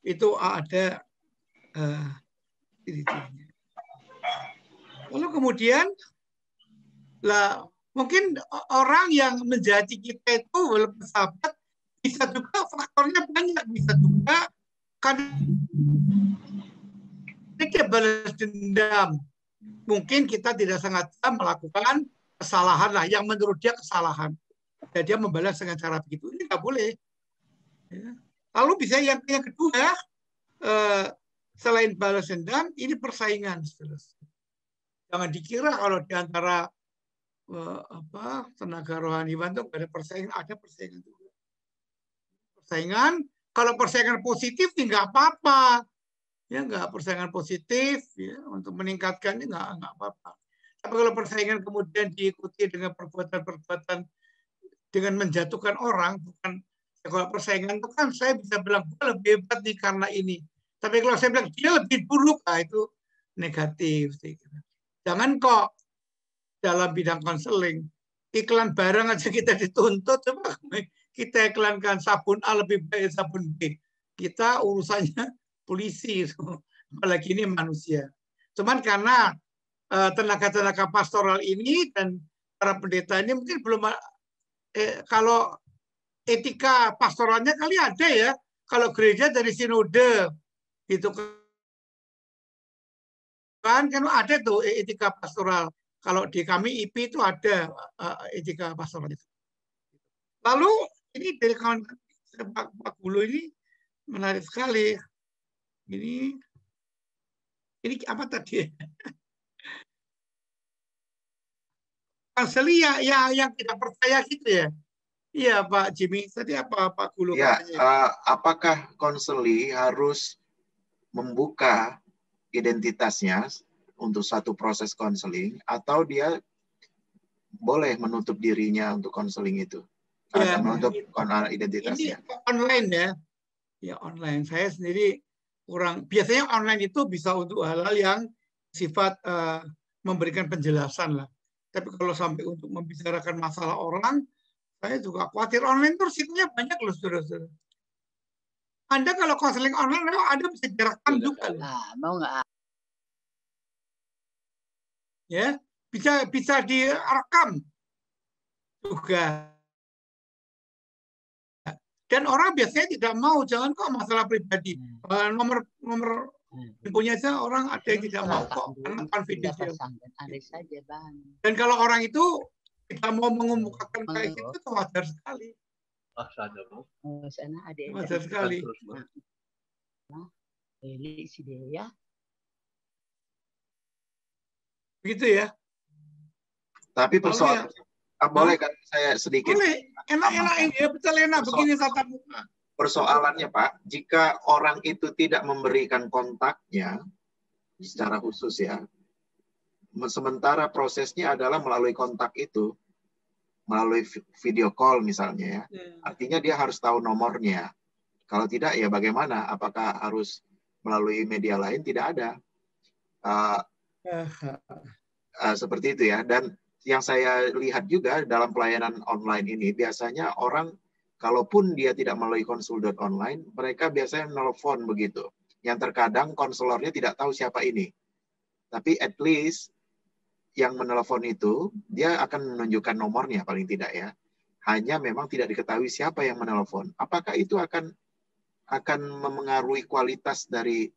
Itu ada ciri-cirinya. Lalu kemudian, mungkin orang yang menjadi kita itu walaupun sahabat, bisa juga faktornya banyak. Bisa juga karena dia balas dendam. Mungkin kita tidak sengaja melakukan kesalahan lah, yang menurut dia kesalahan. Dan dia membalas dengan cara begitu. Ini nggak boleh. Ya. Lalu bisa yang kedua, selain balas dendam, ini persaingan. Jangan dikira kalau di antara tenaga rohaniwan itu ada persaingan juga. Persaingan, kalau persaingan positif nggak apa-apa, ya nggak persaingan positif ya, untuk meningkatkannya nggak apa-apa. Tapi kalau persaingan kemudian diikuti dengan perbuatan-perbuatan dengan menjatuhkan orang, bukan ya, kalau persaingan itu kan saya bisa bilang gue lebih hebat nih karena ini. Tapi kalau saya bilang dia lebih buruk, itu negatif. Jangan kok dalam bidang konseling, iklan barang aja kita dituntut, coba kita iklankan sabun A lebih baik sabun B. Kita urusannya polisi, apalagi ini manusia. Cuman karena tenaga-tenaga pastoral ini dan para pendeta ini mungkin belum, kalau etika pastoralnya kali ada ya, kalau gereja dari sinode, gitu kan ada tuh etika pastoral. Kalau di kami IP itu ada etika pastoral itu. Lalu ini dari kawan Pak Gulu ini menarik sekali. Ini apa tadi? Konseli ya yang tidak percaya gitu ya. Iya Pak Jimmy. Tadi apa Pak Gulu? Ya, apakah konseli harus membuka identitasnya untuk satu proses konseling, atau dia boleh menutup dirinya untuk konseling itu? Ya, menutup identitasnya. Ini online ya. Ya online. Saya sendiri biasanya online itu bisa untuk hal-hal yang sifat memberikan penjelasan lah. Tapi kalau sampai untuk membicarakan masalah orang, saya juga khawatir. Online itu risikonya banyak loh, saudara-saudara. Anda kalau konseling online, Anda bisa direkam juga. Mau nggak? Ya, bisa direkam juga. Dan orang biasanya tidak mau, jangan kok masalah pribadi. Nomor punya saja orang ada yang tidak mau kok, karena konfidensial. Dan kalau orang itu tidak mau mengemukakan kayak gitu, itu wajar sekali. Wajar sekali. Begitu ya. Tapi persoalan boleh kan saya sedikit? Boleh. Enak ya, betul enak. Begini tatap muka. Persoalannya Pak, jika orang itu tidak memberikan kontaknya secara khusus ya, sementara prosesnya adalah melalui kontak itu, melalui video call misalnya ya, artinya dia harus tahu nomornya. Kalau tidak ya bagaimana? Apakah harus melalui media lain? Tidak ada. Seperti itu ya. Dan yang saya lihat juga dalam pelayanan online ini, biasanya orang, kalaupun dia tidak melalui konsul.online, mereka biasanya menelpon begitu. Yang terkadang konselornya tidak tahu siapa ini. Tapi at least yang menelpon itu, dia akan menunjukkan nomornya paling tidak ya. Hanya memang tidak diketahui siapa yang menelpon. Apakah itu akan memengaruhi kualitas dari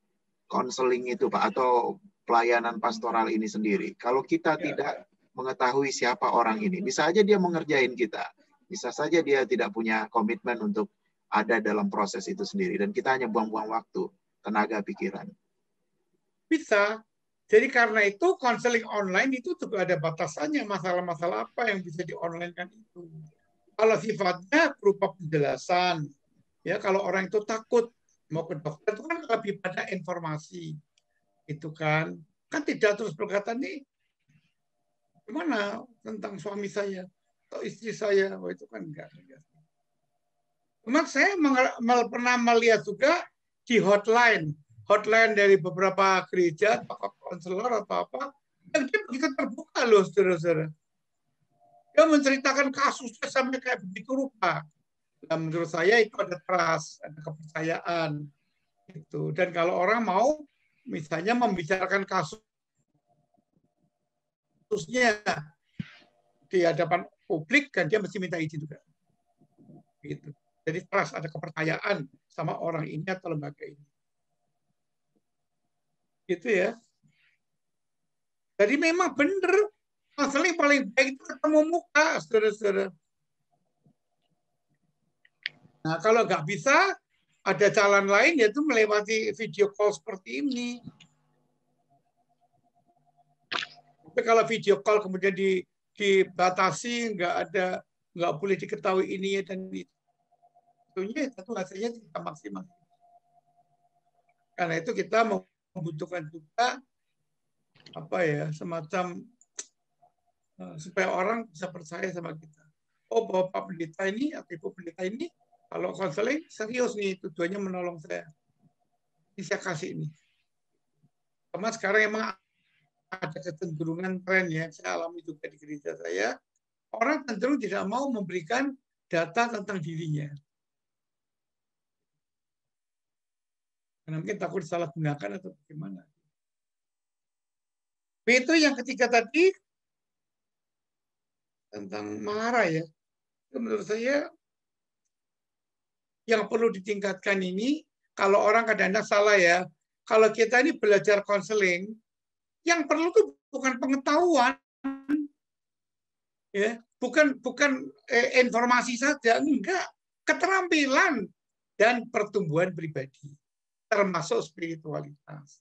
konseling itu Pak, atau pelayanan pastoral ini sendiri? Kalau kita tidak mengetahui siapa orang ini. Bisa aja dia mengerjain kita. Bisa saja dia tidak punya komitmen untuk ada dalam proses itu sendiri. Dan kita hanya buang-buang waktu, tenaga, pikiran. Bisa. Jadi karena itu konseling online itu juga ada batasannya, masalah-masalah apa yang bisa di-online-kan itu. Kalau sifatnya berupa penjelasan, ya kalau orang itu takut mau ke dokter itu kan lebih pada informasi. Itu kan tidak terus berkata nih gimana tentang suami saya atau istri saya, itu kan enggak. Cuma saya pernah melihat juga di hotline dari beberapa gereja, atau konselor atau apa, yang dia begitu terbuka loh, saudara-saudara. Dia menceritakan kasusnya sampai kayak begitu rupa. Dan menurut saya itu ada trust, ada kepercayaan. Gitu. Dan kalau orang mau misalnya membicarakan kasusnya di hadapan publik, kan dia mesti minta izin juga. Gitu. Jadi trust, ada kepercayaan sama orang ini atau lembaga ini. Gitu ya. Jadi memang benar, konseling paling baik itu ketemu muka, saudara-saudara. Nah, kalau nggak bisa, ada jalan lain yaitu melewati video call seperti ini. Tapi kalau video call kemudian dibatasi, nggak boleh diketahui ini dan itunya, tentu hasilnya tidak maksimal. Karena itu kita membutuhkan juga semacam supaya orang bisa percaya sama kita. Oh, Bapak Pendeta ini atau Ibu Pendeta ini kalau konseling serius nih, tujuannya menolong saya. Ini saya kasih ini. Karena sekarang emang ada kecenderungan tren ya, saya alami juga di gereja saya. Orang cenderung tidak mau memberikan data tentang dirinya. Karena mungkin takut salah gunakan atau bagaimana. Itu yang ketiga tadi tentang marah ya. Menurut saya yang perlu ditingkatkan ini, kalau orang kadang-kadang salah ya, kalau kita ini belajar konseling, yang perlu tuh bukan pengetahuan, ya, bukan informasi saja, enggak, keterampilan dan pertumbuhan pribadi, termasuk spiritualitas.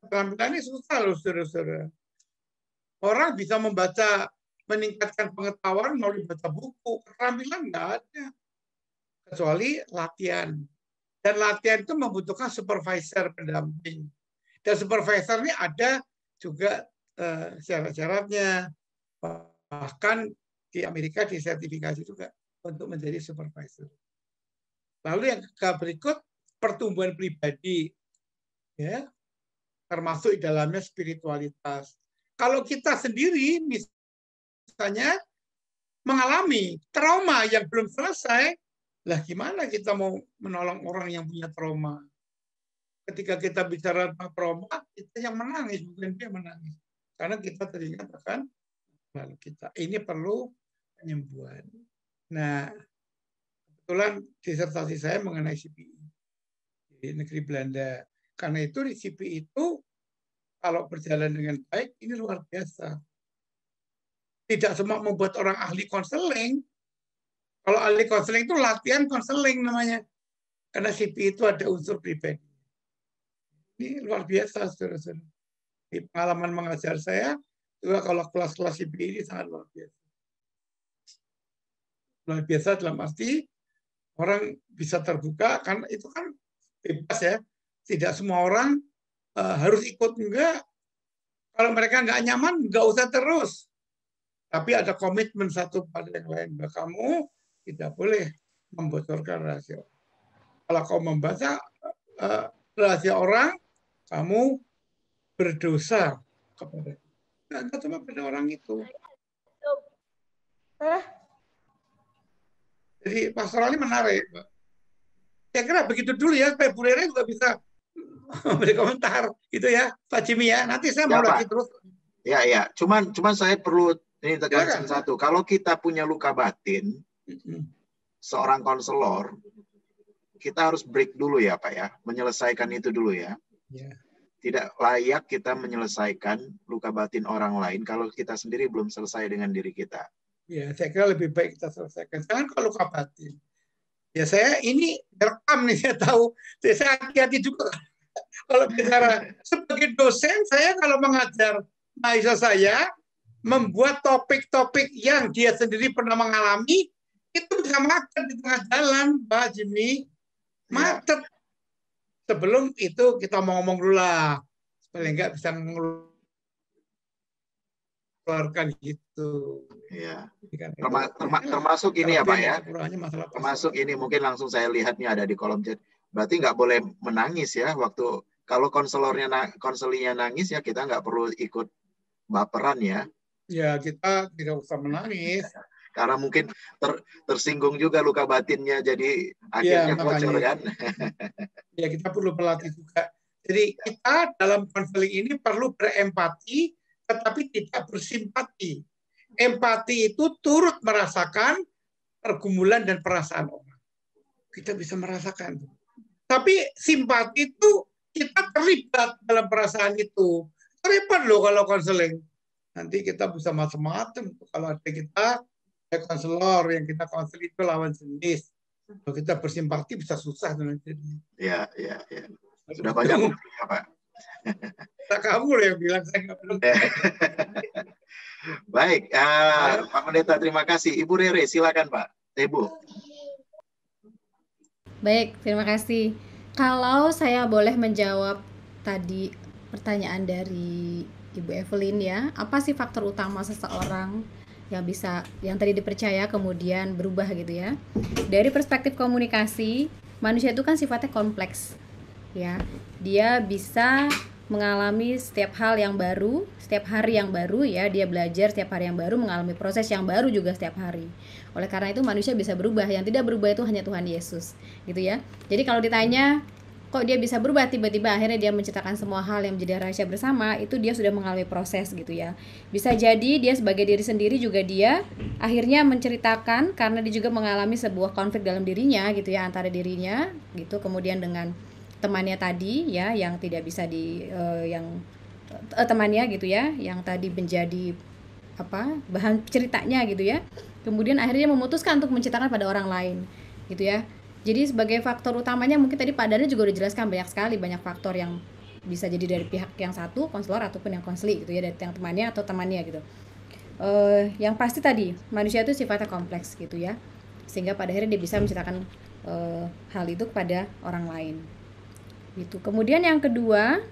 Keterampilan ini susah loh, saudara-saudara. Orang bisa membaca, meningkatkan pengetahuan melalui baca buku, keterampilan enggak ada. Kecuali latihan. Dan latihan itu membutuhkan supervisor pendamping. Dan supervisor ini ada juga syarat-syaratnya. Bahkan di Amerika disertifikasi juga untuk menjadi supervisor. Lalu yang berikut pertumbuhan pribadi, ya, termasuk di dalamnya spiritualitas. Kalau kita sendiri misalnya mengalami trauma yang belum selesai, lah gimana kita mau menolong orang yang punya trauma? Ketika kita bicara tentang trauma, kita yang menangis, bukan dia menangis. Karena kita teringat akan lalu kita. Ini perlu penyembuhan. Nah, kebetulan disertasi saya mengenai CPI di negeri Belanda. Karena itu di CPI itu kalau berjalan dengan baik, ini luar biasa. Tidak semua membuat orang ahli konseling. Kalau ahli konseling itu latihan konseling namanya. Karena CPI itu ada unsur pribadi. Ini luar biasa, saudara-saudara. Di pengalaman mengajar saya, juga kalau kelas-kelas CPI ini sangat luar biasa. Luar biasa dalam arti orang bisa terbuka, karena itu kan bebas ya. Tidak semua orang harus ikut, enggak. Kalau mereka nggak nyaman, nggak usah terus. Tapi ada komitmen satu pada yang lain. Bahwa kamu tidak boleh membocorkan rahasia. Kalau kau membaca rahasia orang, kamu berdosa kepada. Nggak cuma pada orang itu. Jadi pastoral ini menarik. Saya kira begitu dulu ya, supaya Bu Rere juga bisa beri komentar gitu ya, Pak Jimmy ya. Nanti saya mau lagi terus. Ya. Cuman saya perlu ini tegaskan satu. Kalau kita punya luka batin, seorang konselor, kita harus break dulu ya Pak ya, menyelesaikan itu dulu ya. tidak layak kita menyelesaikan luka batin orang lain kalau kita sendiri belum selesai dengan diri kita. Ya, saya kira lebih baik kita selesaikan. Jangan kalau luka batin. Ya saya ini rekam nih, saya tahu. Saya hati-hati juga kalau bicara sebagai dosen. Saya kalau mengajar mahasiswa saya membuat topik-topik yang dia sendiri pernah mengalami, itu bisa macet di tengah jalan, Pak Jimmy. Macet. Sebelum itu kita mau ngomong dulu lah. Paling nggak bisa mengeluarkan gitu. Ya. Termasuk ini ya Pak ya. Termasuk ini mungkin langsung saya lihatnya ada di kolom chat. Berarti nggak boleh menangis ya waktu kalau konselingnya nangis ya kita nggak perlu ikut baperan ya. Ya kita tidak usah menangis. Karena mungkin tersinggung juga luka batinnya jadi akhirnya bocor kan. Ya kita perlu berlatih juga. Jadi kita dalam konseling ini perlu berempati tetapi tidak bersimpati. Empati itu turut merasakan pergumulan dan perasaan orang. Kita bisa merasakan. Tapi simpati itu kita terlibat dalam perasaan itu. Repot loh kalau konseling. Nanti kita bisa macam-macam. Kalau ada kita konselor yang kita konseling itu lawan jenis. Kalau kita bersimpati bisa susah nanti. Ya. Sudah banyak buktinya Pak. Kamu loh yang bilang saya nggak perlu. Baik, Pak Pendeta terima kasih. Ibu Rere silakan Pak. Ibu. Baik, terima kasih. Kalau saya boleh menjawab tadi pertanyaan dari Ibu Evelyn ya, apa sih faktor utama seseorang yang tadi dipercaya kemudian berubah gitu ya? Dari perspektif komunikasi, manusia itu kan sifatnya kompleks ya. Dia bisa mengalami setiap hal yang baru, setiap hari yang baru ya, dia belajar setiap hari yang baru, mengalami proses yang baru juga setiap hari. Oleh karena itu manusia bisa berubah, yang tidak berubah itu hanya Tuhan Yesus, gitu ya. Jadi kalau ditanya kok dia bisa berubah tiba-tiba akhirnya dia menciptakan semua hal yang menjadi rahasia bersama, itu dia sudah mengalami proses gitu ya. Bisa jadi dia sebagai diri sendiri juga dia akhirnya menceritakan karena dia juga mengalami sebuah konflik dalam dirinya gitu ya, antara dirinya gitu, kemudian dengan temannya tadi ya yang tidak bisa temannya gitu ya yang tadi menjadi bahan ceritanya gitu ya, kemudian akhirnya memutuskan untuk menceritakan pada orang lain gitu ya. Jadi sebagai faktor utamanya mungkin tadi Pak Dana juga udah jelaskan banyak faktor yang bisa jadi dari pihak yang satu konselor ataupun yang konseli gitu ya, dari yang temannya atau temannya gitu. Yang pasti tadi manusia itu sifatnya kompleks gitu ya, sehingga pada akhirnya dia bisa menceritakan hal itu kepada orang lain gitu. Kemudian yang kedua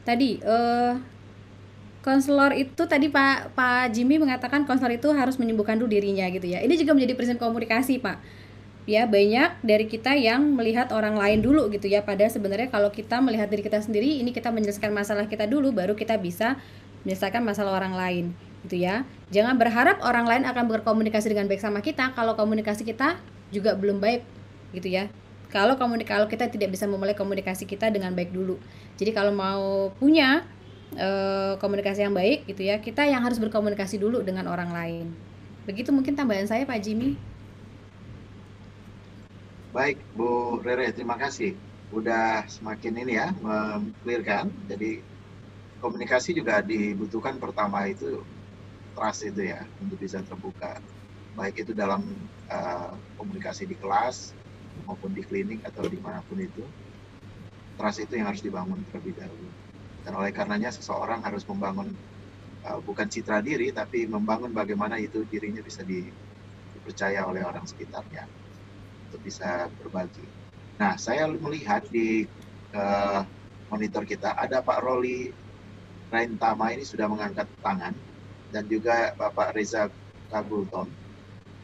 tadi konselor itu tadi Pak Jimmy mengatakan konselor itu harus menyembuhkan dulu dirinya gitu ya. Ini juga menjadi prinsip komunikasi Pak. Ya banyak dari kita yang melihat orang lain dulu gitu ya. Padahal sebenarnya kalau kita melihat diri kita sendiri, ini kita menyelesaikan masalah kita dulu, baru kita bisa menyelesaikan masalah orang lain gitu ya. Jangan berharap orang lain akan berkomunikasi dengan baik sama kita kalau komunikasi kita juga belum baik gitu ya. Kalau kita tidak bisa memulai komunikasi kita dengan baik dulu. Jadi kalau mau punya komunikasi yang baik gitu ya, kita yang harus berkomunikasi dulu dengan orang lain. Begitu mungkin tambahan saya Pak Jimmy. Baik Bu Rere, terima kasih. Udah semakin ini ya mengklirkan. Jadi komunikasi juga dibutuhkan pertama itu trust itu ya, untuk bisa terbuka. Baik itu dalam komunikasi di kelas maupun di klinik atau dimanapun itu, trust itu yang harus dibangun terlebih dahulu. Dan oleh karenanya seseorang harus membangun bukan citra diri, tapi membangun bagaimana itu dirinya bisa dipercaya oleh orang sekitarnya untuk bisa berbagi. Nah, saya melihat di monitor kita ada Pak Roli Raintama ini sudah mengangkat tangan, dan juga Bapak Reza Kabulton.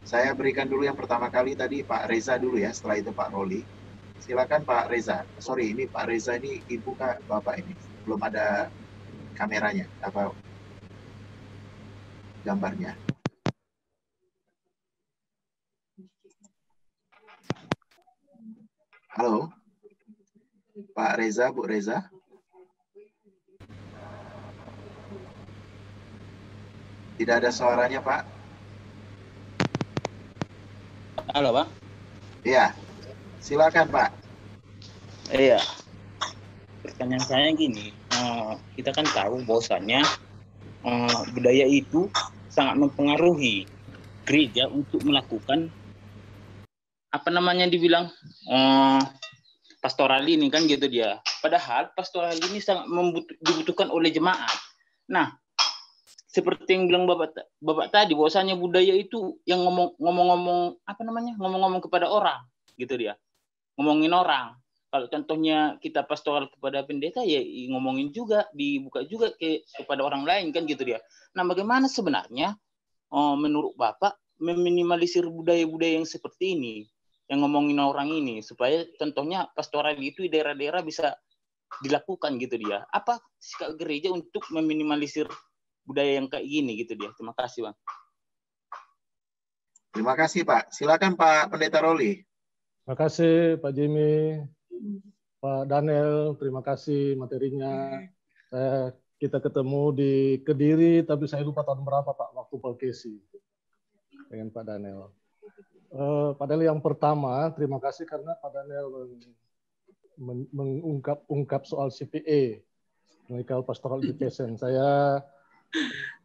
Saya berikan dulu yang pertama kali tadi Pak Reza dulu ya, setelah itu Pak Roli. Silakan Pak Reza. Sorry, ini Pak Reza ini Ibu Kak Bapak ini. Belum ada kameranya, apa gambarnya. Halo, Pak Reza, Bu Reza. Tidak ada suaranya Pak. Halo Pak. Iya, silakan Pak. Iya. pertanyaan saya gini, kita kan tahu bahwasannya budaya itu sangat mempengaruhi gereja untuk melakukan apa namanya dibilang pastoral ini kan gitu dia. Padahal pastoral ini sangat dibutuhkan oleh jemaat. Nah, seperti yang bilang Bapak tadi, bahwasanya budaya itu yang ngomong-ngomong apa namanya, ngomong-ngomong kepada orang, gitu dia, ngomongin orang. Kalau contohnya kita pastoral kepada pendeta, ya ngomongin juga, dibuka juga kepada orang lain kan gitu dia. Nah, bagaimana sebenarnya menurut Bapak meminimalisir budaya-budaya yang seperti ini, yang ngomongin orang ini, supaya contohnya pastoral itu di daerah-daerah bisa dilakukan gitu dia. Apa sikap gereja untuk meminimalisir budaya yang kayak gini gitu dia. Terima kasih, Bang. Terima kasih, Pak. Silakan Pak Pendeta Roli. Terima kasih Pak Jimmy, Pak Daniel, terima kasih materinya. Kita ketemu di Kediri, tapi saya lupa tahun berapa Pak, waktu Polkesi dengan Pak Daniel. Pak Daniel yang pertama, terima kasih karena Pak Daniel mengungkap soal CPA, Clinical Pastoral Education. Saya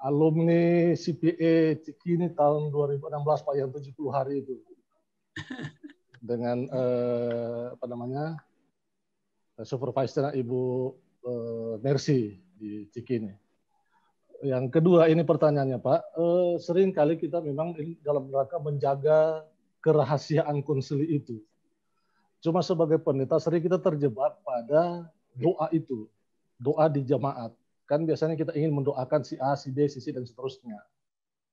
alumni CPA Cikini tahun 2016 Pak, yang 70 hari itu dengan apa namanya supervisor Ibu Mercy di Cikini. Yang kedua, ini pertanyaannya Pak, sering kali kita memang dalam rangka menjaga kerahasiaan konsili itu. Cuma sebagai pendeta sering kita terjebak pada doa itu, doa di jemaat. Kan biasanya kita ingin mendoakan si A, si B, si C, dan seterusnya.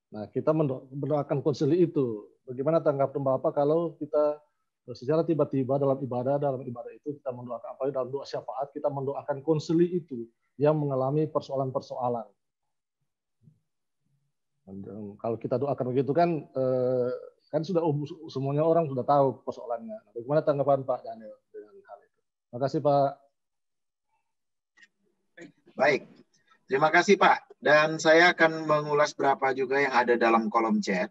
Nah, kita mendoakan konsili itu. Bagaimana tanggapan Bapak kalau kita secara tiba-tiba dalam ibadah itu kita mendoakan, apalagi dalam doa syafaat, kita mendoakan konsili itu yang mengalami persoalan-persoalan. Kalau kita doakan begitu kan, kan sudah semuanya orang sudah tahu persoalannya. Nah, bagaimana tanggapan Pak Daniel dengan hal itu? Terima kasih Pak. Baik. Terima kasih Pak. Dan saya akan mengulas berapa juga yang ada dalam kolom chat.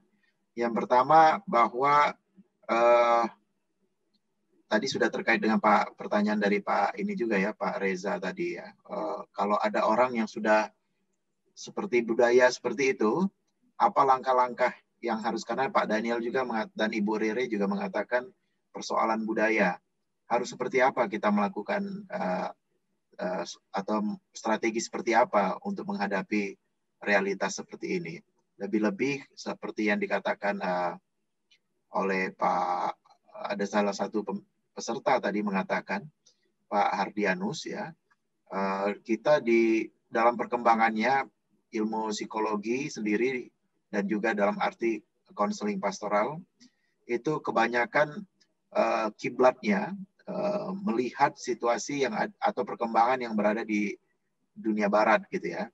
Yang pertama bahwa tadi sudah terkait dengan Pak pertanyaan dari Pak ini juga ya, Pak Reza tadi ya. Kalau ada orang yang sudah seperti budaya seperti itu, apa langkah-langkah yang harus, karena Pak Daniel juga dan Ibu Rere juga mengatakan persoalan budaya. Harus seperti apa kita melakukan atau strategi seperti apa untuk menghadapi realitas seperti ini. Lebih-lebih seperti yang dikatakan oleh Pak, ada salah satu peserta tadi mengatakan, Pak Hardianus ya, kita di dalam perkembangannya ilmu psikologi sendiri dan juga dalam arti konseling pastoral itu kebanyakan kiblatnya melihat situasi yang atau perkembangan yang berada di dunia barat gitu ya,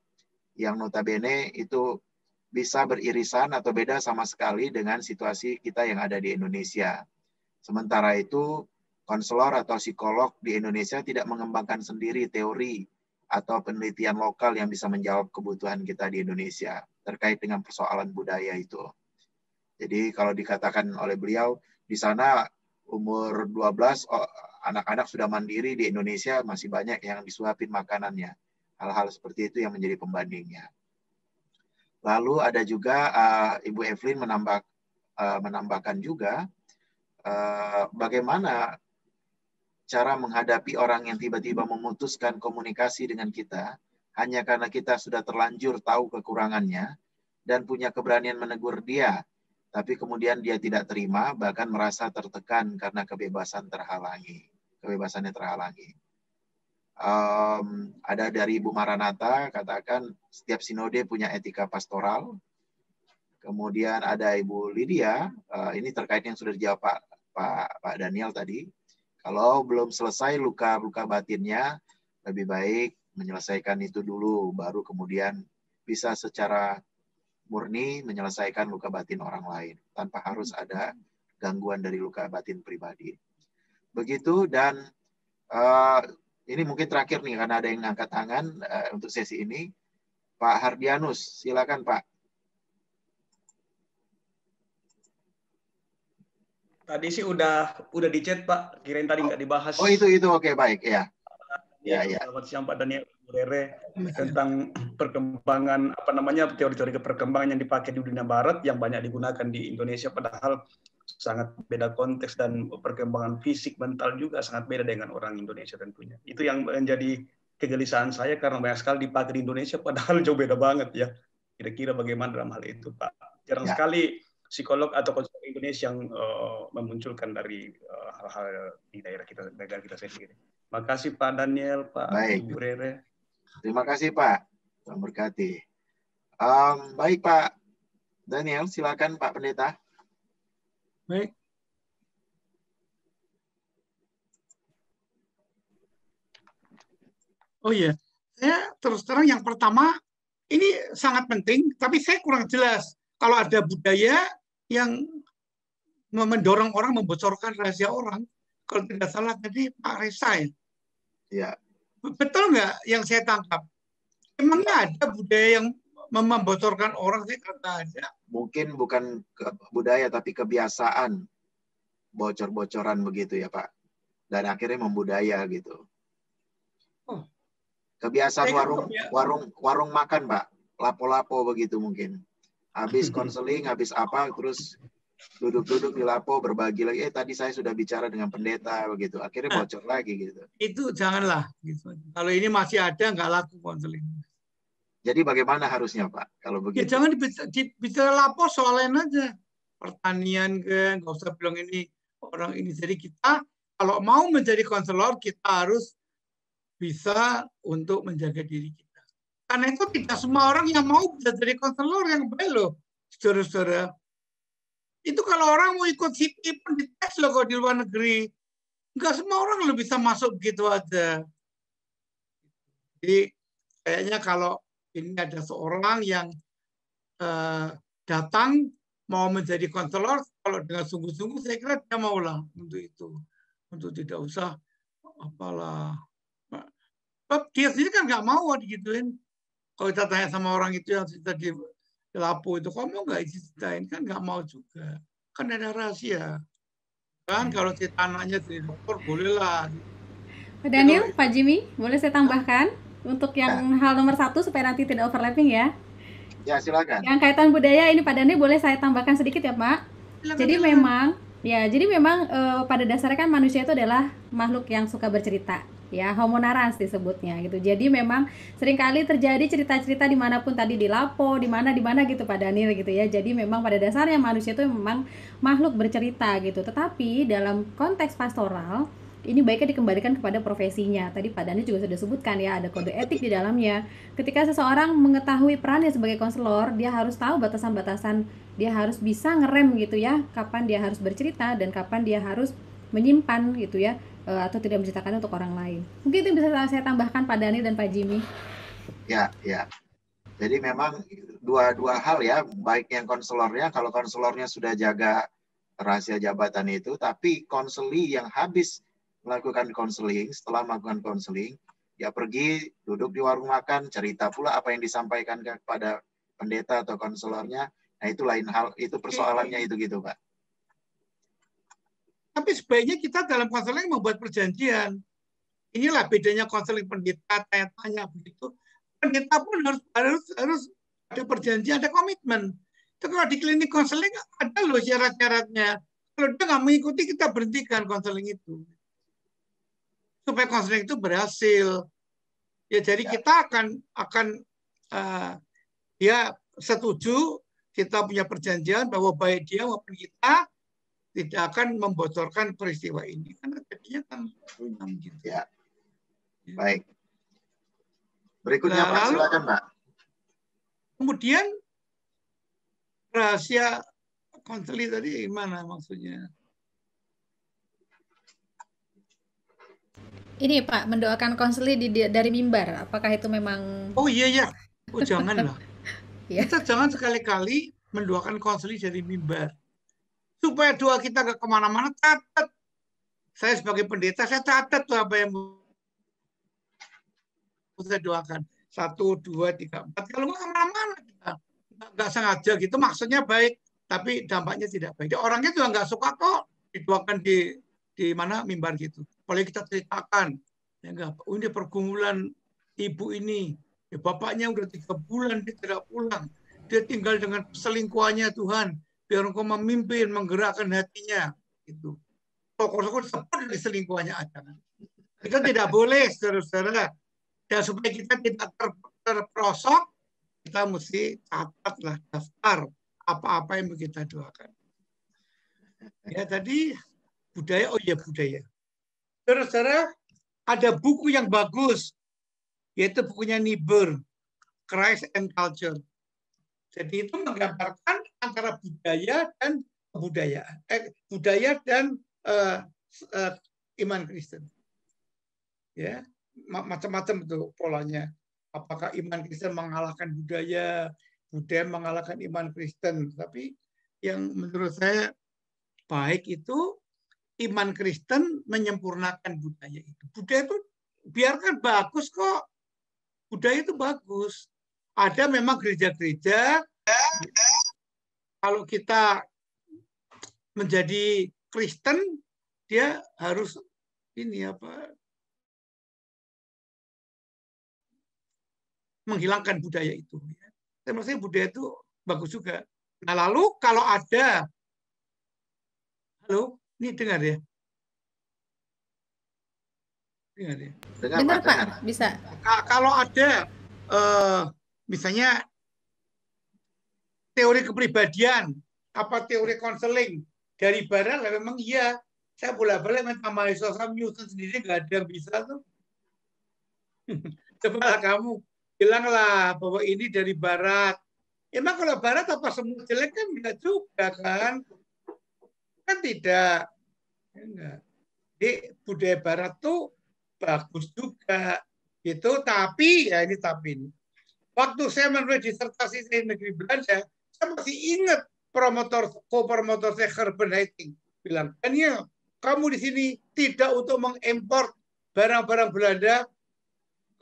yang notabene itu bisa beririsan atau beda sama sekali dengan situasi kita yang ada di Indonesia. Sementara itu konselor atau psikolog di Indonesia tidak mengembangkan sendiri teori atau penelitian lokal yang bisa menjawab kebutuhan kita di Indonesia terkait dengan persoalan budaya itu. Jadi kalau dikatakan oleh beliau di sana umur 12 anak-anak sudah mandiri, di Indonesia masih banyak yang disuapin makanannya. Hal-hal seperti itu yang menjadi pembandingnya. Lalu ada juga Ibu Evelyn menambahkan juga bagaimana cara menghadapi orang yang tiba-tiba memutuskan komunikasi dengan kita hanya karena kita sudah terlanjur tahu kekurangannya dan punya keberanian menegur dia, tapi kemudian dia tidak terima, bahkan merasa tertekan karena kebebasannya terhalangi. Ada dari Ibu Maranatha katakan setiap sinode punya etika pastoral. Kemudian ada Ibu Lydia, ini terkait yang sudah dijawab Pak Daniel tadi. Kalau belum selesai luka-luka batinnya, lebih baik menyelesaikan itu dulu, baru kemudian bisa secara murni menyelesaikan luka batin orang lain, tanpa harus ada gangguan dari luka batin pribadi. Begitu, dan ini mungkin terakhir nih, karena ada yang angkat tangan untuk sesi ini. Pak Hardianus, silakan Pak. Tadi sih udah di chat Pak, kirain tadi nggak dibahas. Oh itu oke, baik ya. Selamat siang Pak Daniel, Bu Rere, tentang perkembangan teori-teori perkembangan yang dipakai di dunia barat yang banyak digunakan di Indonesia, padahal sangat beda konteks dan perkembangan fisik mental juga sangat beda dengan orang Indonesia tentunya. Itu yang menjadi kegelisahan saya karena banyak sekali dipakai di Indonesia padahal jauh beda banget ya. Kira-kira bagaimana dalam hal itu Pak? Jarang sekali psikolog atau konselor Indonesia yang memunculkan dari hal-hal di daerah kita, negara kita sendiri. Terima kasih Pak Daniel, Pak Ibu Rere. Terima kasih Pak. Tuhan berkati. Baik Pak Daniel, silakan Pak Pendeta. Baik. Oh iya, saya terus terang yang pertama ini sangat penting, tapi saya kurang jelas kalau ada budaya yang mendorong orang membocorkan rahasia orang. Kalau tidak salah tadi Pak Resa ya. Ya. Betul nggak yang saya tangkap? Emangnya ada budaya yang membocorkan orang? Saya kata ada. Mungkin bukan budaya tapi kebiasaan bocor-bocoran begitu ya Pak. Dan akhirnya membudaya gitu. Oh. Kebiasaan warung makan Pak, lapo-lapo begitu mungkin. Habis konseling, habis apa, terus duduk-duduk di lapo berbagi lagi. Tadi saya sudah bicara dengan pendeta begitu. Akhirnya bocor lagi gitu. Itu janganlah. Gitu. Kalau ini masih ada nggak laku konseling. Jadi bagaimana harusnya Pak kalau begitu? Ya jangan bicara lapo soal lain aja. Pertanian nggak usah bilang ini orang ini. Jadi kita kalau mau menjadi konselor kita harus bisa untuk menjaga diri kita. Karena itu tidak semua orang yang mau bisa jadi konselor yang baik loh, saudara-saudara. Itu kalau orang mau ikut CP pun dites loh kalau di luar negeri. Enggak semua orang lo bisa masuk begitu aja. Jadi kayaknya kalau ini ada seorang yang datang mau menjadi konselor, kalau dengan sungguh-sungguh saya kira dia maulah untuk itu. Untuk tidak usah apalah. Dia sendiri kan nggak mau digituin. Kalau kita tanya sama orang itu yang cerita di lapo itu, kamu nggak ceritain kan nggak mau juga. Kan ada rahasia. Kan kalau cerita anaknya dari dokter bolehlah. Pak Daniel, Pak Jimmy, boleh saya tambahkan untuk yang hal nomor 1 supaya nanti tidak overlapping ya? Ya silakan. Yang kaitan budaya ini Pak Daniel boleh saya tambahkan sedikit ya Pak? Jadi memang pada dasarnya kan manusia itu adalah makhluk yang suka bercerita. Ya, homo narans disebutnya gitu. Jadi memang seringkali terjadi cerita-cerita dimanapun tadi di lapo, di mana gitu Pak Daniel gitu ya. Jadi memang pada dasarnya manusia itu memang makhluk bercerita gitu. Tetapi dalam konteks pastoral ini baiknya dikembalikan kepada profesinya. Tadi Pak Daniel juga sudah sebutkan ya, ada kode etik di dalamnya. Ketika seseorang mengetahui perannya sebagai konselor, dia harus tahu batasan-batasan, dia harus bisa ngerem gitu ya, kapan dia harus bercerita dan kapan dia harus menyimpan gitu ya, atau tidak menceritakan untuk orang lain. Mungkin itu bisa saya tambahkan Pak Daniel dan Pak Jimmy. Ya. Jadi memang dua hal ya, baik yang konselornya, kalau konselornya sudah jaga rahasia jabatan itu, tapi konseli yang habis melakukan konseling, setelah melakukan konseling, ya pergi duduk di warung makan, cerita pula apa yang disampaikan kepada pendeta atau konselornya. Nah itu lain hal, itu persoalannya itu gitu Pak. Tapi sebaiknya kita dalam konseling membuat perjanjian. Inilah bedanya konseling pendeta, tanya-tanya begitu. Pendeta pun harus ada perjanjian, ada komitmen. Itu kalau di klinik konseling ada loh syarat-syaratnya. Kalau dia nggak mengikuti, kita berhentikan konseling itu. Supaya konseling itu berhasil. Ya jadi kita akan dia setuju, kita punya perjanjian bahwa baik dia maupun kita tidak akan membocorkan peristiwa ini. Karena jadinya kan gitu. Ya. Baik. Berikutnya Pak, silakan Pak. Kemudian rahasia konseling tadi gimana maksudnya? Ini Pak, mendoakan konseling dari mimbar. Apakah itu memang? Oh iya. Oh janganlah. Kita jangan sekali-kali mendoakan konseling dari mimbar. Supaya doa kita gak kemana-mana, catat. Saya sebagai pendeta, saya catat tuh apa yang saya doakan. 1, 2, 3, 4. Kalau nggak kemana-mana kita nggak sengaja gitu, maksudnya baik, tapi dampaknya tidak baik. Orangnya juga nggak suka kok didoakan di mana mimbar gitu. Boleh kita ceritakan Ya enggak, oh, ini pergumulan ibu ini. Ya, bapaknya udah 3 bulan dia tidak pulang. Dia tinggal dengan selingkuhannya Tuhan. Biar engkau memimpin, menggerakkan hatinya. Itu. Tokoh-tokoh sebut dari selingkuhannya ada. Kita tidak boleh, saudara-saudara. Dan supaya kita tidak terperosok, kita mesti catatlah daftar apa-apa yang kita doakan. Ya tadi budaya, oh iya budaya. Saudara-saudara, ada buku yang bagus, yaitu bukunya Niebuhr, Christ and Culture. Jadi itu menggambarkan antara budaya dan kebudayaan, budaya dan iman Kristen. Ya, macam-macam itu polanya. Apakah iman Kristen mengalahkan budaya, budaya mengalahkan iman Kristen. Tapi yang menurut saya baik itu iman Kristen menyempurnakan budaya itu. Budaya itu biarkan bagus kok. Budaya itu bagus. Ada memang gereja-gereja, kalau kita menjadi Kristen, dia harus ini apa, menghilangkan budaya itu. Saya maksudnya budaya itu bagus juga. Nah lalu kalau ada, halo, ini dengar ya? Dengar ya? Dengar Pak, bisa. Kalau ada, misalnya teori kepribadian, apa teori konseling dari barat, lah memang iya. Saya bolak-balik minta mahasiswa saya Newton sendiri nggak ada yang bisa tuh. Coba kamu bilanglah bahwa ini dari barat. Emang kalau barat apa semua jelek kan enggak juga kan? Kan tidak. Enggak. Jadi budaya barat tuh bagus juga. Itu tapi ya ini tapi. Waktu saya menulis disertasi di negeri Belanda, saya masih ingat co-promotor saya Herben Heiting bilang, Daniel, kamu di sini tidak untuk mengimpor barang-barang Belanda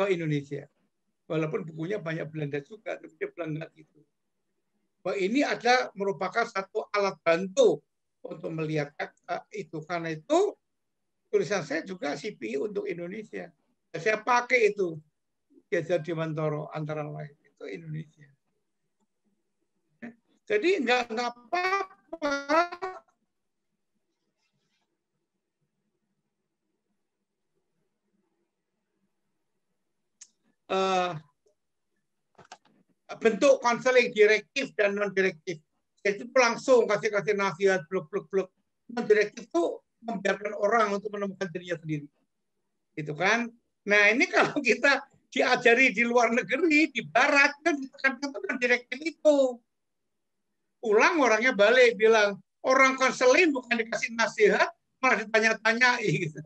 ke Indonesia. Walaupun bukunya banyak Belanda juga, tapi dia bilang enggak gitu. Bahwa ini ada merupakan satu alat bantu untuk melihat itu. Karena itu tulisan saya juga CPI untuk Indonesia. Saya pakai itu. Jajar Dimantoro antara lain. Itu Indonesia. Jadi enggak apa-apa. Bentuk konseling direktif dan non direktif. Itu langsung kasih nasihat blok. Non direktif itu membiarkan orang untuk menemukan dirinya sendiri. Itu kan. Nah, ini kalau kita diajari di luar negeri, di barat kan ditekankan non direktif itu. Pulang orangnya balik bilang, orang konseling bukan dikasih nasihat, malah ditanya-tanyai gitu.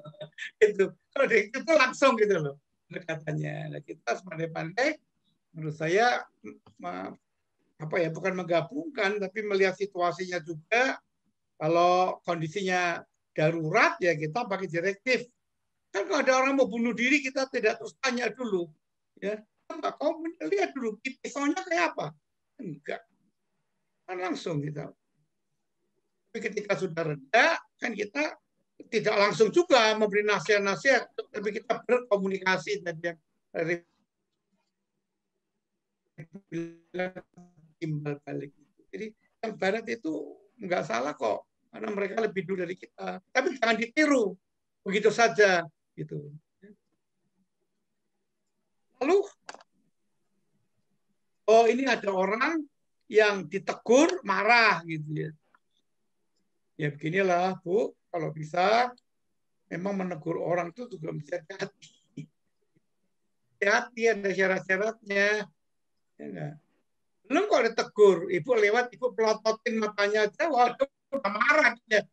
Itu. Kalau direktif itu langsung gitu loh pendekatannya. Nah, kita pandai-pandai menurut saya apa ya, bukan menggabungkan tapi melihat situasinya juga. Kalau kondisinya darurat ya kita pakai direktif. Kan kalau ada orang mau bunuh diri kita tidak terus tanya dulu ya, kau lihat dulu pisaunya kayak apa, enggak, kan langsung kita. Tapi ketika sudah reda kan kita tidak langsung juga memberi nasihat-nasihat, tapi kita berkomunikasi dan timbal balik. Jadi yang barat itu nggak salah kok, karena mereka lebih dulu dari kita. Tapi jangan ditiru begitu saja gitu. Lalu, oh ini ada orang yang ditegur marah gitu ya. Ya beginilah Bu, kalau bisa memang menegur orang itu juga bisa hati-hati. Hati-hati ada syarat-syaratnya. Ya enggak? Belum kok ditegur, ibu lewat, ibu pelototin matanya aja, waduh, udah marah dia.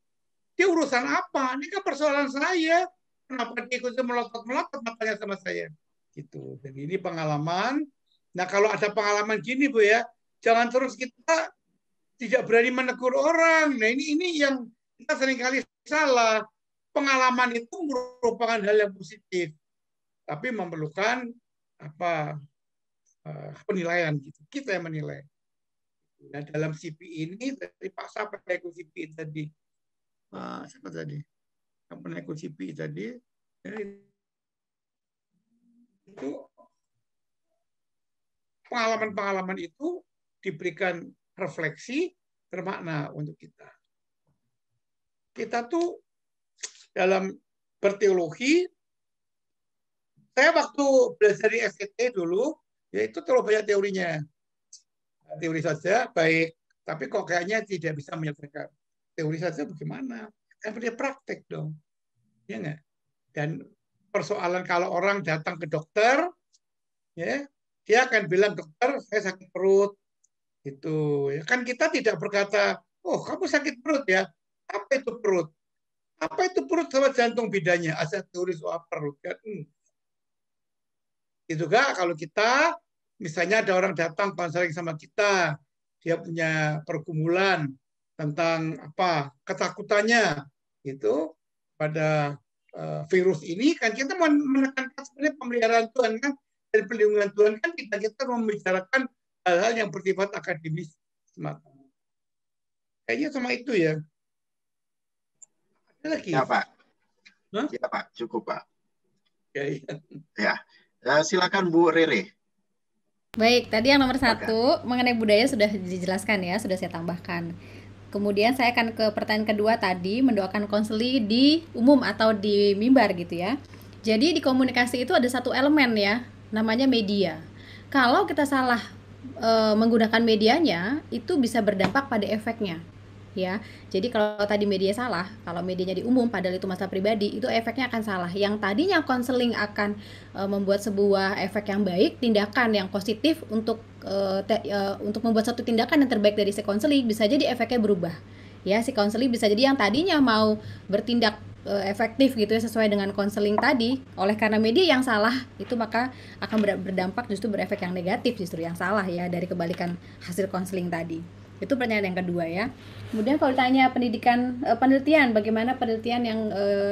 Dia urusan apa? Ini kan persoalan saya. Kenapa dia ikut melotot-melotot matanya sama saya? Gitu. Jadi ini pengalaman. Nah kalau ada pengalaman gini Bu ya, jangan terus kita tidak berani menegur orang. Nah ini yang kita seringkali salah. Pengalaman itu merupakan hal yang positif, tapi memerlukan apa? Penilaian gitu. Kita yang menilai. Nah, dalam CPI ini dari Pak Sapa ikut CPI tadi. Siapa tadi? Yang pernah ikut CPI tadi. itu pengalaman-pengalaman itu diberikan refleksi bermakna untuk kita. Kita tuh dalam berteologi, saya waktu belajar di FET dulu, ya itu terlalu banyak teorinya. Teori saja baik, tapi kok kayaknya tidak bisa menyelesaikan. Teori saja bagaimana? Kan dia praktek dong. Ya enggak? Dan persoalan kalau orang datang ke dokter, ya, dia akan bilang, dokter, saya sakit perut. Itu ya kan kita tidak berkata, oh kamu sakit perut ya. Apa itu perut? Apa itu perut sama jantung bedanya? Asal teori soal perut kan. Itu juga kalau kita misalnya ada orang datang konseling sama kita, dia punya pergumulan tentang apa ketakutannya itu pada virus ini kan kita menekankan sebenarnya pemeliharaan Tuhan kan dan perlindungan Tuhan kan kita membicarakan hal-hal yang bersifat akademis semata. Kayaknya sama itu ya. Ada lagi? Ya Pak. Hah? Ya Pak, cukup Pak. Ya. Silakan Bu Rere. Baik, tadi yang nomor 1 mengenai budaya sudah dijelaskan ya, sudah saya tambahkan. Kemudian saya akan ke pertanyaan kedua tadi, mendoakan konseli di umum atau di mimbar gitu ya. Jadi di komunikasi itu ada satu elemen ya, namanya media. Kalau kita salah menggunakan medianya, itu bisa berdampak pada efeknya. Ya, jadi kalau tadi media salah, kalau medianya di umum padahal itu masalah pribadi, itu efeknya akan salah. Yang tadinya konseling akan membuat sebuah efek yang baik, tindakan yang positif untuk membuat satu tindakan yang terbaik dari si konseling, bisa jadi efeknya berubah. Ya, si konseling bisa jadi yang tadinya mau bertindak efektif gitu ya sesuai dengan konseling tadi, oleh karena media yang salah itu maka akan berdampak justru berefek yang negatif, justru yang salah ya dari kebalikan hasil konseling tadi. Itu pertanyaan yang kedua ya. Kemudian kalau ditanya penelitian, bagaimana penelitian yang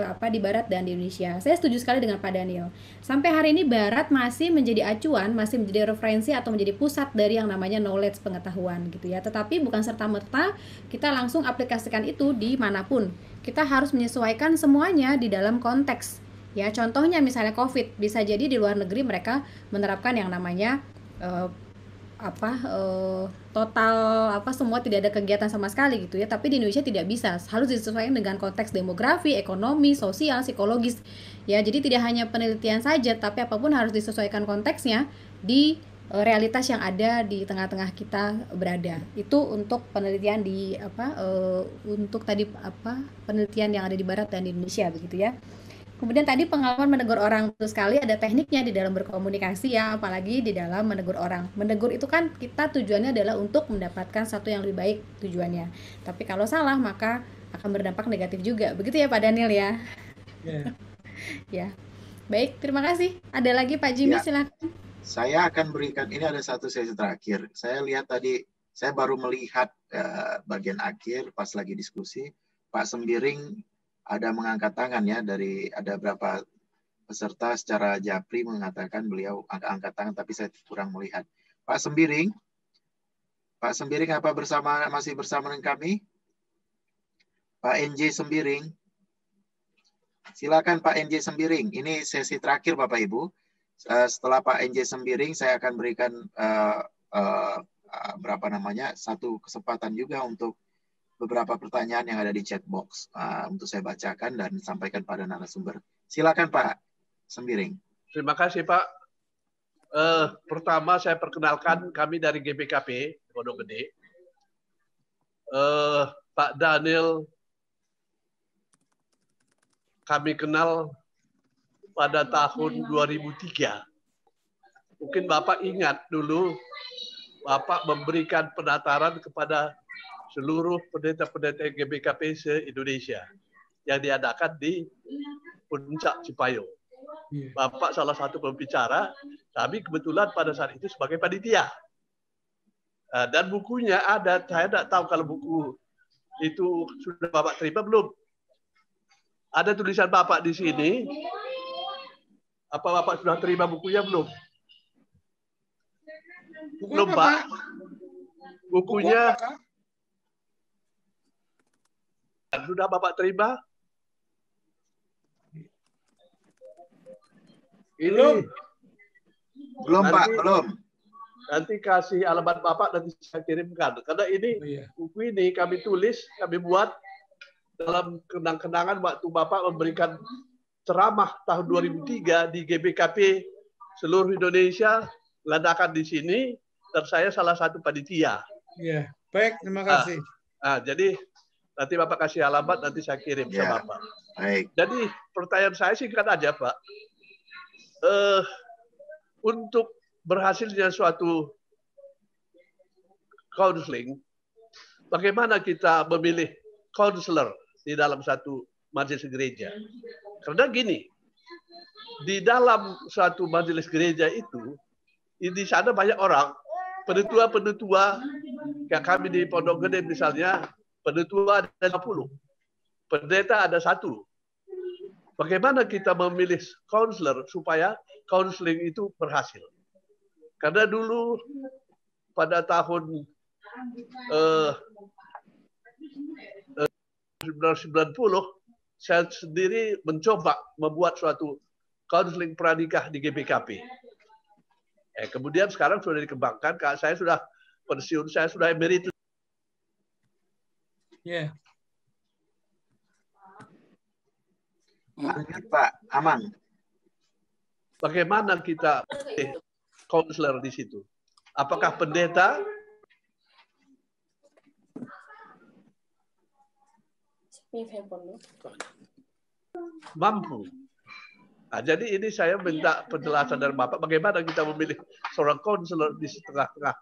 di Barat dan di Indonesia, saya setuju sekali dengan Pak Daniel. Sampai hari ini Barat masih menjadi acuan, masih menjadi referensi atau menjadi pusat dari yang namanya knowledge, pengetahuan gitu ya. Tetapi bukan serta-merta kita langsung aplikasikan itu di manapun. Kita harus menyesuaikan semuanya di dalam konteks. Ya, contohnya misalnya COVID, bisa jadi di luar negeri mereka menerapkan yang namanya semua tidak ada kegiatan sama sekali gitu ya, tapi di Indonesia tidak bisa, harus disesuaikan dengan konteks demografi, ekonomi, sosial, psikologis ya. Jadi tidak hanya penelitian saja, tapi apapun harus disesuaikan konteksnya di realitas yang ada di tengah-tengah kita berada. Itu untuk penelitian di penelitian yang ada di Barat dan di Indonesia begitu ya. Kemudian tadi pengalaman menegur orang, betul sekali ada tekniknya di dalam berkomunikasi ya, apalagi di dalam menegur orang. Menegur itu kan kita tujuannya adalah untuk mendapatkan sesuatu yang lebih baik tujuannya. Tapi kalau salah maka akan berdampak negatif juga. Begitu ya Pak Daniel ya? Ya. Baik, terima kasih. Ada lagi Pak Jimmy, silakan. Saya akan berikan, ini ada satu sesi terakhir. Saya lihat tadi, saya baru melihat bagian akhir pas lagi diskusi, Pak Sembiring ada mengangkat tangan ya, dari ada berapa peserta secara japri mengatakan beliau angkat tangan, tapi saya kurang melihat. Pak Sembiring apa masih bersama dengan kami? Pak NJ Sembiring. Silakan Pak NJ Sembiring. Ini sesi terakhir Bapak Ibu. Setelah Pak NJ Sembiring, saya akan berikan satu kesempatan juga untuk beberapa pertanyaan yang ada di chat box untuk saya bacakan dan sampaikan pada narasumber. Silakan Pak Sembiring. Terima kasih Pak. Pertama saya perkenalkan kami dari GBKP Pondok Gede. Pak Daniel kami kenal pada tahun 2003. Mungkin Bapak ingat dulu Bapak memberikan pendaftaran kepada seluruh pendeta-pendeta GBKP se-Indonesia yang diadakan di Puncak Cipayung. Bapak salah satu pembicara, tapi kebetulan pada saat itu sebagai panitia. Dan bukunya ada, saya tidak tahu kalau buku itu sudah Bapak terima belum. Ada tulisan Bapak di sini. Apa Bapak sudah terima bukunya belum? Belum Pak. Bukunya sudah Bapak terima? Ini Belum Pak, belum. Nanti kasih alamat Bapak, nanti saya kirimkan. Karena ini buku ini kami tulis, kami buat dalam kenang-kenangan waktu Bapak memberikan ceramah tahun 2003 di GBKP seluruh Indonesia, ledakan di sini, dan saya salah satu panitia. Iya, baik, terima kasih. Jadi nanti Bapak kasih alamat, nanti saya kirim ke Bapak. Baik. Jadi pertanyaan saya singkat aja Pak. Untuk berhasilnya suatu counseling, bagaimana kita memilih counselor di dalam satu majelis gereja? Karena gini, di dalam suatu majelis gereja itu, di sana banyak orang, penetua-penetua, kayak kami di Pondok Gede misalnya, penetua ada 50, pendeta ada 1. Bagaimana kita memilih counselor supaya counseling itu berhasil? Karena dulu pada tahun 1990 saya sendiri mencoba membuat suatu counseling pranikah di GBKP. Kemudian sekarang sudah dikembangkan, saya sudah pensiun, saya sudah emeritus. Pak Aman. Bagaimana kita counselor di situ? Apakah pendeta? Mampu. Jadi ini saya minta penjelasan dari Bapak, bagaimana kita memilih seorang counselor di tengah-tengah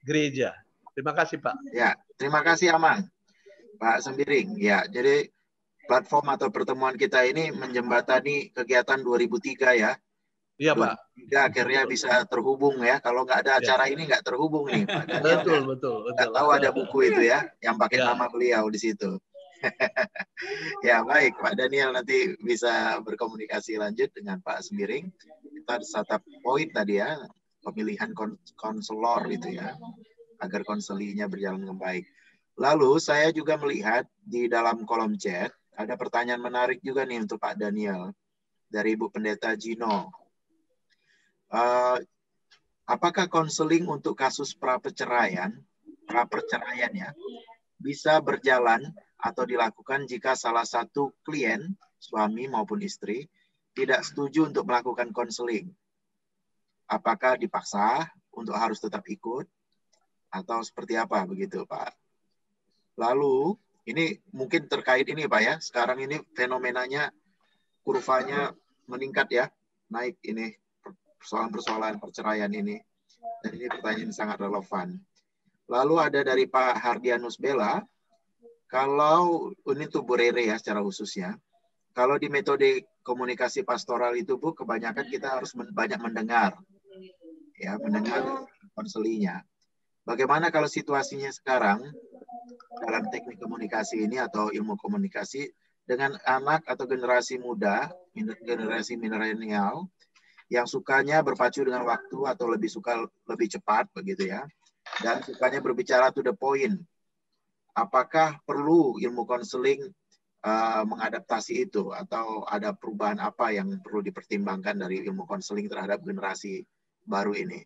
gereja. Terima kasih Pak. Ya, terima kasih Aman. Pak Sembiring. Ya, jadi platform atau pertemuan kita ini menjembatani kegiatan 2003 ya. Iya Pak. Akhirnya bisa terhubung ya. Kalau nggak ada acara ini nggak terhubung nih Pak. Betul. Nggak tahu ada buku itu ya, yang pakai nama beliau di situ. Ya baik Pak Daniel, nanti bisa berkomunikasi lanjut dengan Pak Sembiring. Kita setap poin tadi ya, pemilihan konselor itu ya, agar konselinya berjalan dengan baik. Lalu saya juga melihat di dalam kolom chat ada pertanyaan menarik juga nih untuk Pak Daniel dari Ibu Pendeta Gino. Apakah konseling untuk kasus praperceraian ya bisa berjalan atau dilakukan jika salah satu klien, suami maupun istri, tidak setuju untuk melakukan konseling? Apakah dipaksa untuk harus tetap ikut atau seperti apa begitu Pak? Lalu ini mungkin terkait ini Pak ya, sekarang ini fenomenanya kurvanya meningkat ya, naik ini persoalan-persoalan perceraian ini. Dan ini pertanyaan sangat relevan. Lalu ada dari Pak Hardianus Bella, kalau ini tuh Bu Rere ya secara khususnya, kalau di metode komunikasi pastoral itu Bu, kebanyakan kita harus banyak mendengar, ya mendengar konselinya. Bagaimana kalau situasinya sekarang dalam teknik komunikasi ini atau ilmu komunikasi dengan anak atau generasi muda, generasi milenial yang sukanya berpacu dengan waktu atau lebih suka lebih cepat begitu ya, dan sukanya berbicara to the point. Apakah perlu ilmu konseling mengadaptasi itu atau ada perubahan apa yang perlu dipertimbangkan dari ilmu konseling terhadap generasi baru ini?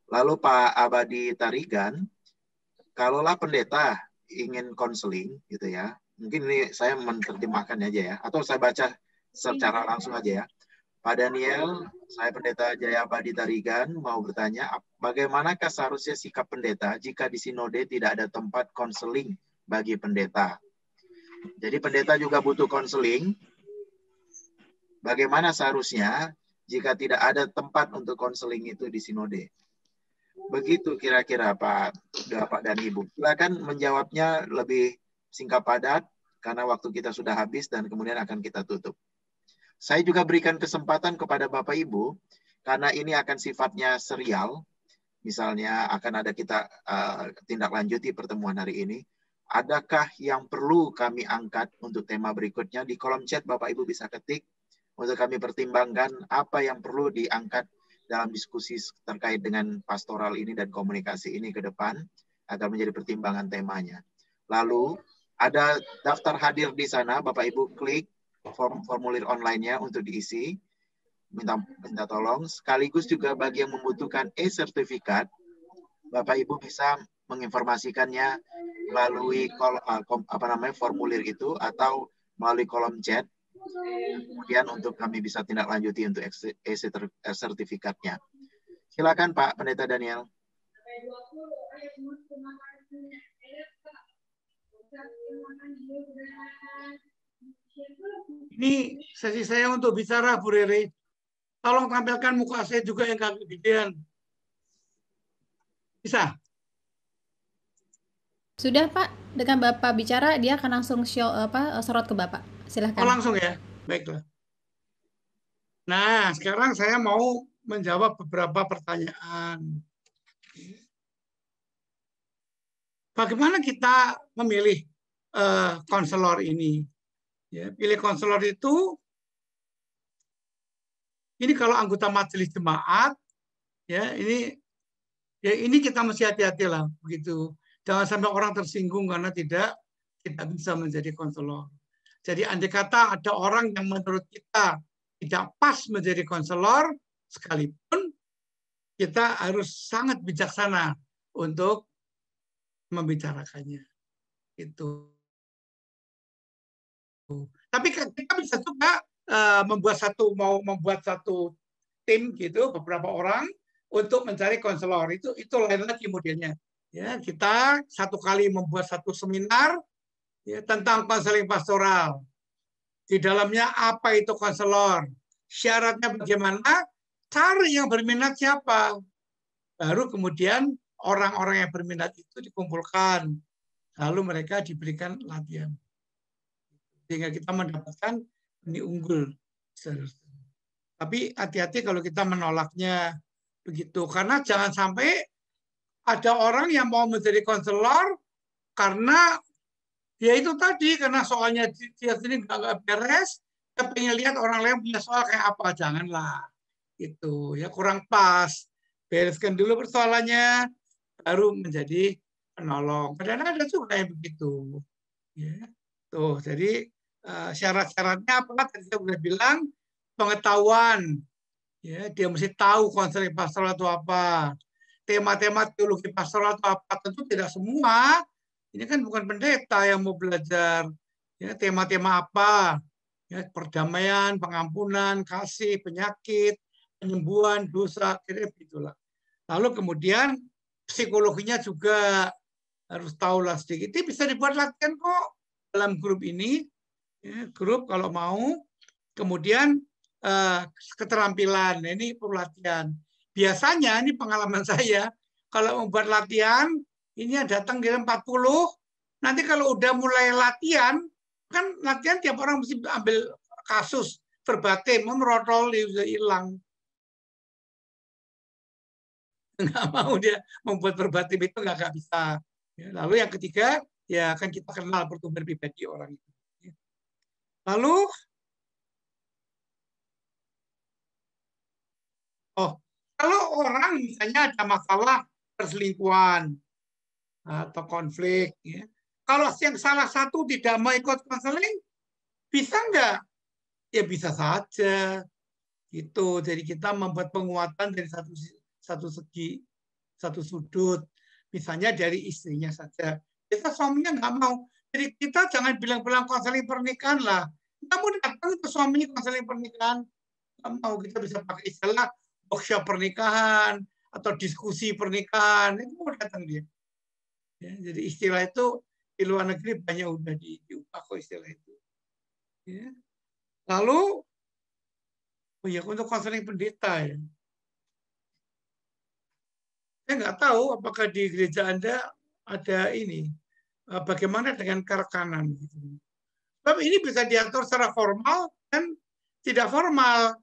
Lalu Pak Abadi Tarigan, kalaulah pendeta ingin konseling gitu ya, mungkin ini saya menerjemahkan aja ya, atau saya baca secara langsung aja ya. Pak Daniel, saya Pendeta Jaya Abadi Tarigan mau bertanya, bagaimanakah seharusnya sikap pendeta jika di sinode tidak ada tempat konseling bagi pendeta? Jadi pendeta juga butuh konseling. Bagaimana seharusnya jika tidak ada tempat untuk konseling itu di sinode? Begitu kira-kira Pak dan Ibu. Silakan menjawabnya lebih singkat padat karena waktu kita sudah habis dan kemudian akan kita tutup. Saya juga berikan kesempatan kepada Bapak Ibu, karena ini akan sifatnya serial, misalnya akan ada kita tindak lanjuti pertemuan hari ini, adakah yang perlu kami angkat untuk tema berikutnya? Di kolom chat Bapak Ibu bisa ketik, untuk kami pertimbangkan apa yang perlu diangkat dalam diskusi terkait dengan pastoral ini dan komunikasi ini ke depan, agar menjadi pertimbangan temanya. Lalu, ada daftar hadir di sana, Bapak Ibu klik formulir online-nya untuk diisi. minta tolong, sekaligus juga bagi yang membutuhkan e-sertifikat, Bapak Ibu bisa menginformasikannya melalui formulir itu atau melalui kolom chat. Kemudian untuk kami bisa tindak lanjuti untuk e-sertifikatnya. Silakan Pak Pendeta Daniel. Ini sesi saya untuk bicara, Bu Rere. Tolong tampilkan muka saya juga yang agak gedean. Bisa? Sudah Pak, dengan Bapak bicara dia akan langsung sorot ke Bapak. Silahkan. Oh langsung ya, baiklah. Nah sekarang saya mau menjawab beberapa pertanyaan. Bagaimana kita memilih konselor ini? Ya, pilih konselor itu, ini kalau anggota majelis jemaat, ya ini kita mesti hati-hati lah begitu. Jangan sampai orang tersinggung karena tidak bisa menjadi konselor. Jadi andai kata ada orang yang menurut kita tidak pas menjadi konselor, sekalipun kita harus sangat bijaksana untuk membicarakannya. Itu. Tapi kita bisa juga membuat satu tim gitu, beberapa orang untuk mencari konselor. Itu lain lagi modelnya. Ya, kita satu kali membuat satu seminar ya, tentang konseling pastoral. Di dalamnya apa itu konselor? Syaratnya bagaimana? Cari yang berminat siapa? Baru kemudian orang-orang yang berminat itu dikumpulkan. Lalu mereka diberikan latihan. Sehingga kita mendapatkan ini unggul. Tapi hati-hati kalau kita menolaknya begitu. Karena jangan sampai ada orang yang mau menjadi konselor karena ya itu tadi, karena soalnya dia sini nggak beres, dia pengen lihat orang lain punya soal kayak apa. Janganlah. Itu ya kurang pas. Bereskan dulu persoalannya, baru menjadi penolong. Kadang ada juga yang begitu. Ya. Tuh, jadi syarat-syaratnya apa? Tadi saya sudah bilang, pengetahuan. Ya, dia mesti tahu konseling pastoral itu apa. Tema-tema teologi pastoral itu apa? Tentu tidak semua. Ini kan bukan pendeta yang mau belajar. Ya, tema-tema apa? Ya, perdamaian, pengampunan, kasih, penyakit, penyembuhan, dosa, kira-kira begitulah. Lalu kemudian psikologinya juga harus tahu lah sedikit. Ini bisa dibuat latihan kok dalam grup ini. Ya, grup kalau mau. Kemudian keterampilan, ini perlu latihan. Biasanya ini pengalaman saya, kalau membuat latihan, ini datang di 40, nanti kalau udah mulai latihan, kan latihan tiap orang mesti ambil kasus verbatim, merotol, udah hilang. Nggak mau dia membuat verbatim itu nggak bisa. Lalu yang ketiga, ya kan kita kenal pertumbuhan pribadi orang itu. Lalu, kalau orang misalnya ada masalah perselingkuhan atau konflik, ya, kalau yang salah satu tidak mau ikut konseling, bisa nggak? Ya bisa saja. Gitu. Jadi kita membuat penguatan dari satu segi, satu sudut. Misalnya dari istrinya saja. Kita suaminya nggak mau. Jadi kita jangan bilang-bilang konseling pernikahan lah. Kamu datang ke suami konseling pernikahan. Nggak mau, kita bisa pakai istilah workshop pernikahan atau diskusi pernikahan. Itu mau datang dia. Ya, jadi istilah itu di luar negeri banyak udah diubah kok istilah itu. Ya. Lalu, untuk konseling pendeta ya. Saya nggak tahu apakah di gereja Anda ada ini. Bagaimana dengan kerekanan gitu. Sebab ini bisa diatur secara formal dan tidak formal.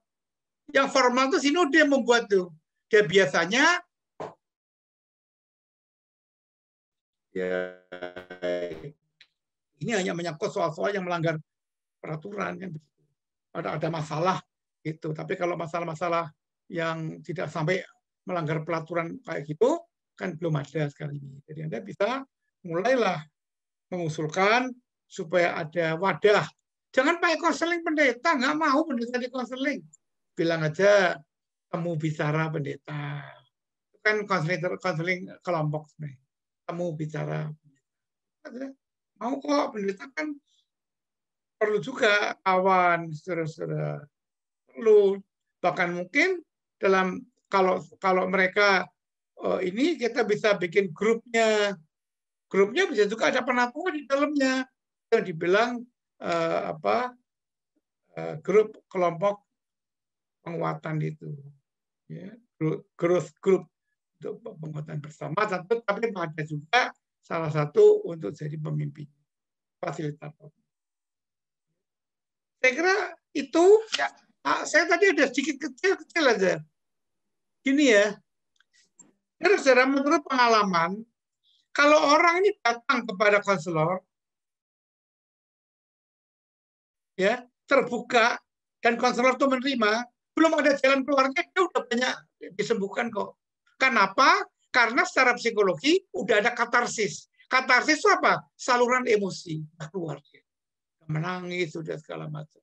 Yang formal itu sinode membuat tuh. Dia biasanya ya ini hanya menyangkut soal-soal yang melanggar peraturan kan. Ada masalah gitu. Tapi kalau masalah-masalah yang tidak sampai melanggar peraturan kayak gitu kan belum ada sekali ini. Jadi Anda bisa mulailah mengusulkan supaya ada wadah. Jangan pakai konseling pendeta, nggak mau pendeta di konseling. bilang aja temu bicara pendeta. Itu kan konseling kelompok sebenarnya. Temu bicara pendeta. Mau kok, pendeta kan perlu juga kawan, saudara-saudara. Perlu. Bahkan mungkin dalam kalau mereka ini kita bisa bikin grupnya. Grupnya bisa juga ada penatua di dalamnya yang dibilang grup kelompok penguatan itu, ya, grup untuk penguatan bersama. Tapi ada juga salah satu untuk jadi pemimpin, fasilitator. Saya kira itu. Ya. Saya tadi ada sedikit kecil aja. Gini ya, saudara, menurut pengalaman, kalau orang ini datang kepada konselor, ya, terbuka, dan konselor itu menerima, belum ada jalan keluarnya, dia udah banyak disembuhkan kok. Kenapa? Karena secara psikologi udah ada katarsis. Katarsis itu apa? Saluran emosi keluar. Menangis, sudah segala macam.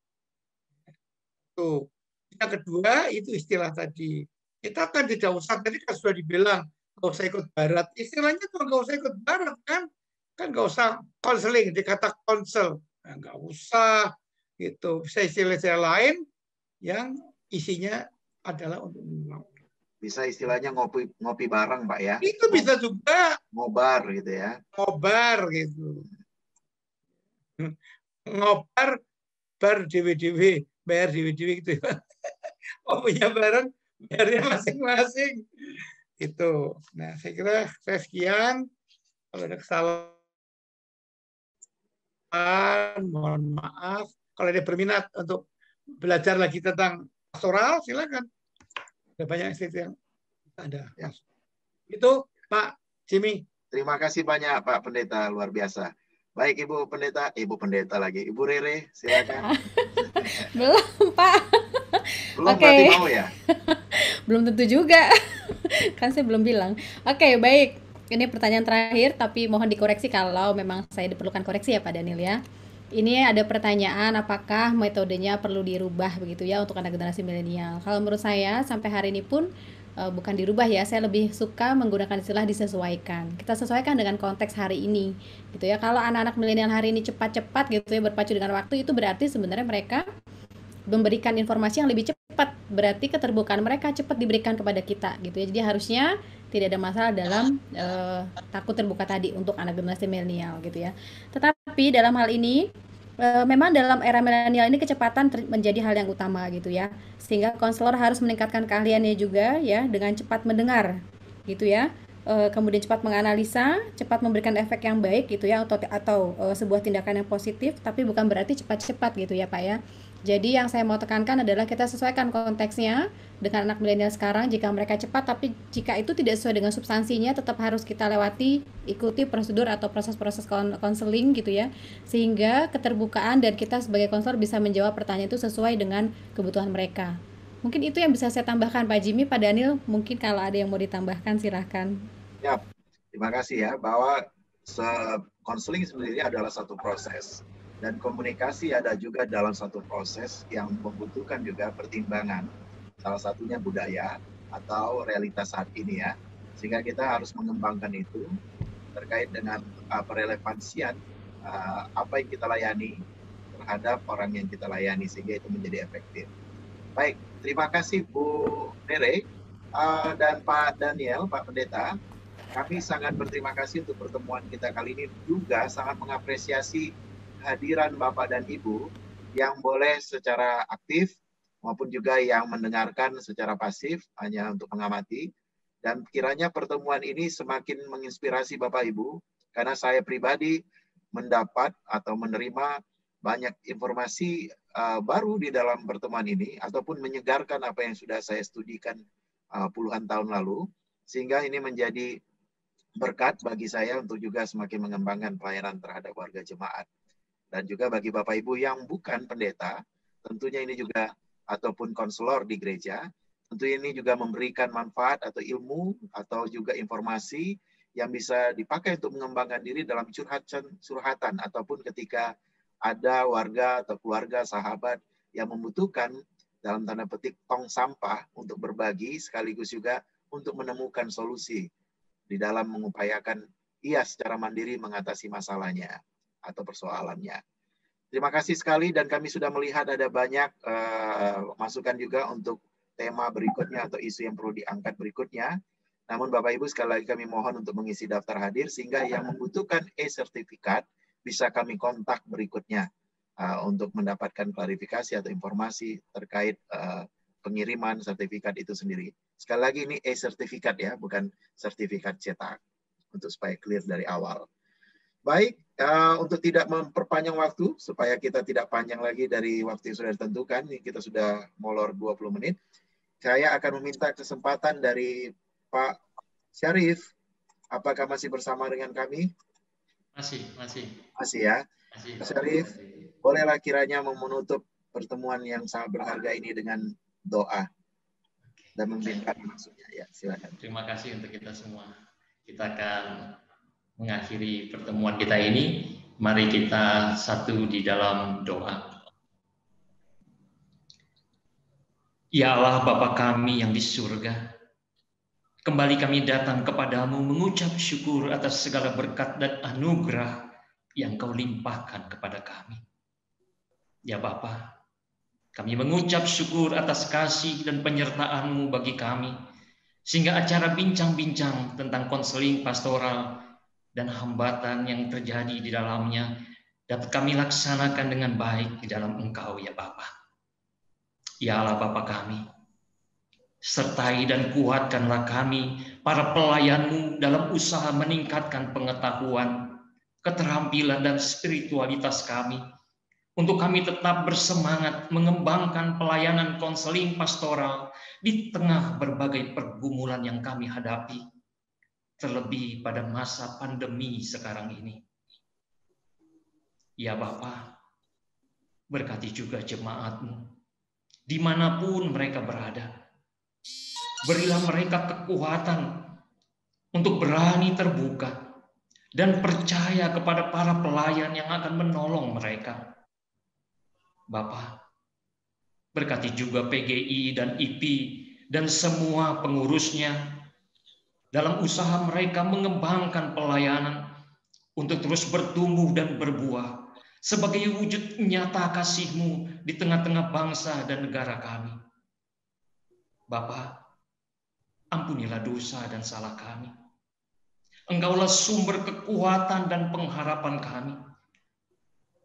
Tuh. Yang kedua, itu istilah tadi. Kita kan tidak usah, tadi kan sudah dibilang, nggak usah ikut barat. Istilahnya tuh nggak usah ikut barat, kan nggak usah konseling, dikata konsel. Nah, nggak usah. Gitu. Bisa istilah lain yang isinya adalah untuk menolong. Bisa istilahnya ngopi bareng, Pak ya. Itu bisa juga. Ngobar gitu ya. Ngobar gitu. Ngobar, bar dewe-dewe, bayar dewe-dewe gitu ya. Oh, punya bareng, bayarnya masing-masing. Itu. Nah, saya kira saya sekian. Kalau ada kesalahan, mohon maaf. Kalau ada berminat untuk belajar lagi tentang pastoral, silakan. Ada banyak institusi yang ada. Ya. Itu Pak Jimmy. Terima kasih banyak Pak Pendeta, luar biasa. Baik Ibu Pendeta lagi. Ibu Rere, silakan. Belum Pak. Belum, berarti mau ya? Belum tentu juga. Kan saya belum bilang. Oke, baik. Ini pertanyaan terakhir, tapi mohon dikoreksi kalau memang saya diperlukan koreksi ya Pak Daniel ya. Ini ada pertanyaan apakah metodenya perlu dirubah begitu ya untuk anak generasi milenial. Kalau menurut saya sampai hari ini pun bukan dirubah ya, saya lebih suka menggunakan istilah disesuaikan. Kita sesuaikan dengan konteks hari ini gitu ya. Kalau anak-anak milenial hari ini cepat-cepat gitu ya, berpacu dengan waktu, itu berarti sebenarnya mereka memberikan informasi yang lebih cepat, berarti keterbukaan mereka cepat diberikan kepada kita gitu ya. Jadi harusnya tidak ada masalah dalam takut terbuka tadi untuk anak generasi milenial gitu ya. Tetapi dalam hal ini memang dalam era milenial ini kecepatan menjadi hal yang utama gitu ya, sehingga konselor harus meningkatkan keahliannya juga ya dengan cepat mendengar gitu ya, kemudian cepat menganalisa, cepat memberikan efek yang baik gitu ya, atau sebuah tindakan yang positif, tapi bukan berarti cepat-cepat gitu ya Pak ya. Jadi yang saya mau tekankan adalah kita sesuaikan konteksnya dengan anak milenial sekarang. Jika mereka cepat, tapi jika itu tidak sesuai dengan substansinya, tetap harus kita lewati, ikuti prosedur atau proses-proses konseling gitu ya, sehingga keterbukaan dan kita sebagai konselor bisa menjawab pertanyaan itu sesuai dengan kebutuhan mereka. Mungkin itu yang bisa saya tambahkan Pak Jimmy. Pak Daniel, mungkin kalau ada yang mau ditambahkan silahkan. Ya, terima kasih ya, bahwa konseling sebenarnya adalah satu proses. Dan komunikasi ada juga dalam satu proses yang membutuhkan juga pertimbangan. Salah satunya budaya atau realitas saat ini ya. Sehingga kita harus mengembangkan itu terkait dengan relevansian apa yang kita layani terhadap orang yang kita layani sehingga itu menjadi efektif. Baik, terima kasih Bu Rere dan Pak Daniel, Pak Pendeta. Kami sangat berterima kasih untuk pertemuan kita kali ini, juga sangat mengapresiasi hadiran Bapak dan Ibu yang boleh secara aktif maupun juga yang mendengarkan secara pasif hanya untuk mengamati. Dan kiranya pertemuan ini semakin menginspirasi Bapak Ibu, karena saya pribadi mendapat atau menerima banyak informasi baru di dalam pertemuan ini, ataupun menyegarkan apa yang sudah saya studikan puluhan tahun lalu, sehingga ini menjadi berkat bagi saya untuk juga semakin mengembangkan pelayanan terhadap warga jemaat. Dan juga bagi Bapak Ibu yang bukan pendeta, tentunya ini juga, ataupun konselor di gereja, tentunya ini juga memberikan manfaat atau ilmu atau juga informasi yang bisa dipakai untuk mengembangkan diri dalam curhatan ataupun ketika ada warga atau keluarga, sahabat yang membutuhkan dalam tanda petik tong sampah untuk berbagi sekaligus juga untuk menemukan solusi di dalam mengupayakan ia secara mandiri mengatasi masalahnya atau persoalannya. Terima kasih sekali, dan kami sudah melihat ada banyak masukan juga untuk tema berikutnya atau isu yang perlu diangkat berikutnya. Namun Bapak Ibu, sekali lagi kami mohon untuk mengisi daftar hadir sehingga yang membutuhkan e-sertifikat bisa kami kontak berikutnya untuk mendapatkan klarifikasi atau informasi terkait pengiriman sertifikat itu sendiri. Sekali lagi ini e-sertifikat ya, bukan sertifikat cetak, untuk supaya clear dari awal. Baik, untuk tidak memperpanjang waktu, supaya kita tidak panjang lagi dari waktu yang sudah ditentukan, kita sudah molor 20 menit, saya akan meminta kesempatan dari Pak Syarif. Apakah masih bersama dengan kami? Masih ya. Pak Syarif, bolehlah kiranya menutup pertemuan yang sangat berharga ini dengan doa dan memimpin maksudnya. Ya, silakan. Terima kasih untuk kita semua. Kita akan mengakhiri pertemuan kita ini. Mari kita satu di dalam doa. Ya Allah Bapa kami yang di surga, kembali kami datang kepadamu mengucap syukur atas segala berkat dan anugerah yang Kau limpahkan kepada kami. Ya Bapa, kami mengucap syukur atas kasih dan penyertaan-Mu bagi kami, sehingga acara bincang-bincang tentang konseling pastoral dan hambatan yang terjadi di dalamnya dapat kami laksanakan dengan baik di dalam Engkau ya Bapa. Ya Allah Bapa kami, sertai dan kuatkanlah kami, para pelayan-Mu dalam usaha meningkatkan pengetahuan, keterampilan dan spiritualitas kami, untuk kami tetap bersemangat mengembangkan pelayanan konseling pastoral di tengah berbagai pergumulan yang kami hadapi, terlebih pada masa pandemi sekarang ini. Ya Bapa, berkati juga jemaat-Mu, dimanapun mereka berada. Berilah mereka kekuatan untuk berani terbuka dan percaya kepada para pelayan yang akan menolong mereka. Bapa, berkati juga PGI dan IPI dan semua pengurusnya dalam usaha mereka mengembangkan pelayanan untuk terus bertumbuh dan berbuah sebagai wujud nyata kasih-Mu di tengah-tengah bangsa dan negara kami. Bapa, ampunilah dosa dan salah kami. Engkaulah sumber kekuatan dan pengharapan kami.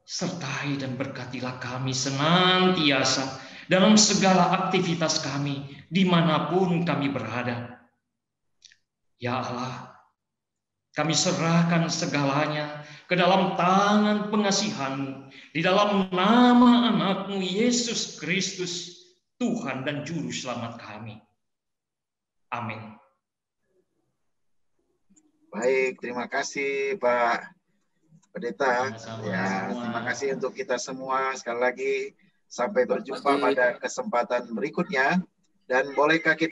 Sertai dan berkatilah kami senantiasa dalam segala aktivitas kami, dimanapun kami berada. Ya Allah, kami serahkan segalanya ke dalam tangan pengasihan-Mu, di dalam nama anak-Mu Yesus Kristus, Tuhan dan Juru Selamat kami. Amin. Baik, terima kasih Pak Pendeta. Sama-sama Ya, semua. terima kasih untuk kita semua. Sekali lagi, sampai berjumpa pada kesempatan berikutnya. Dan bolehkah kita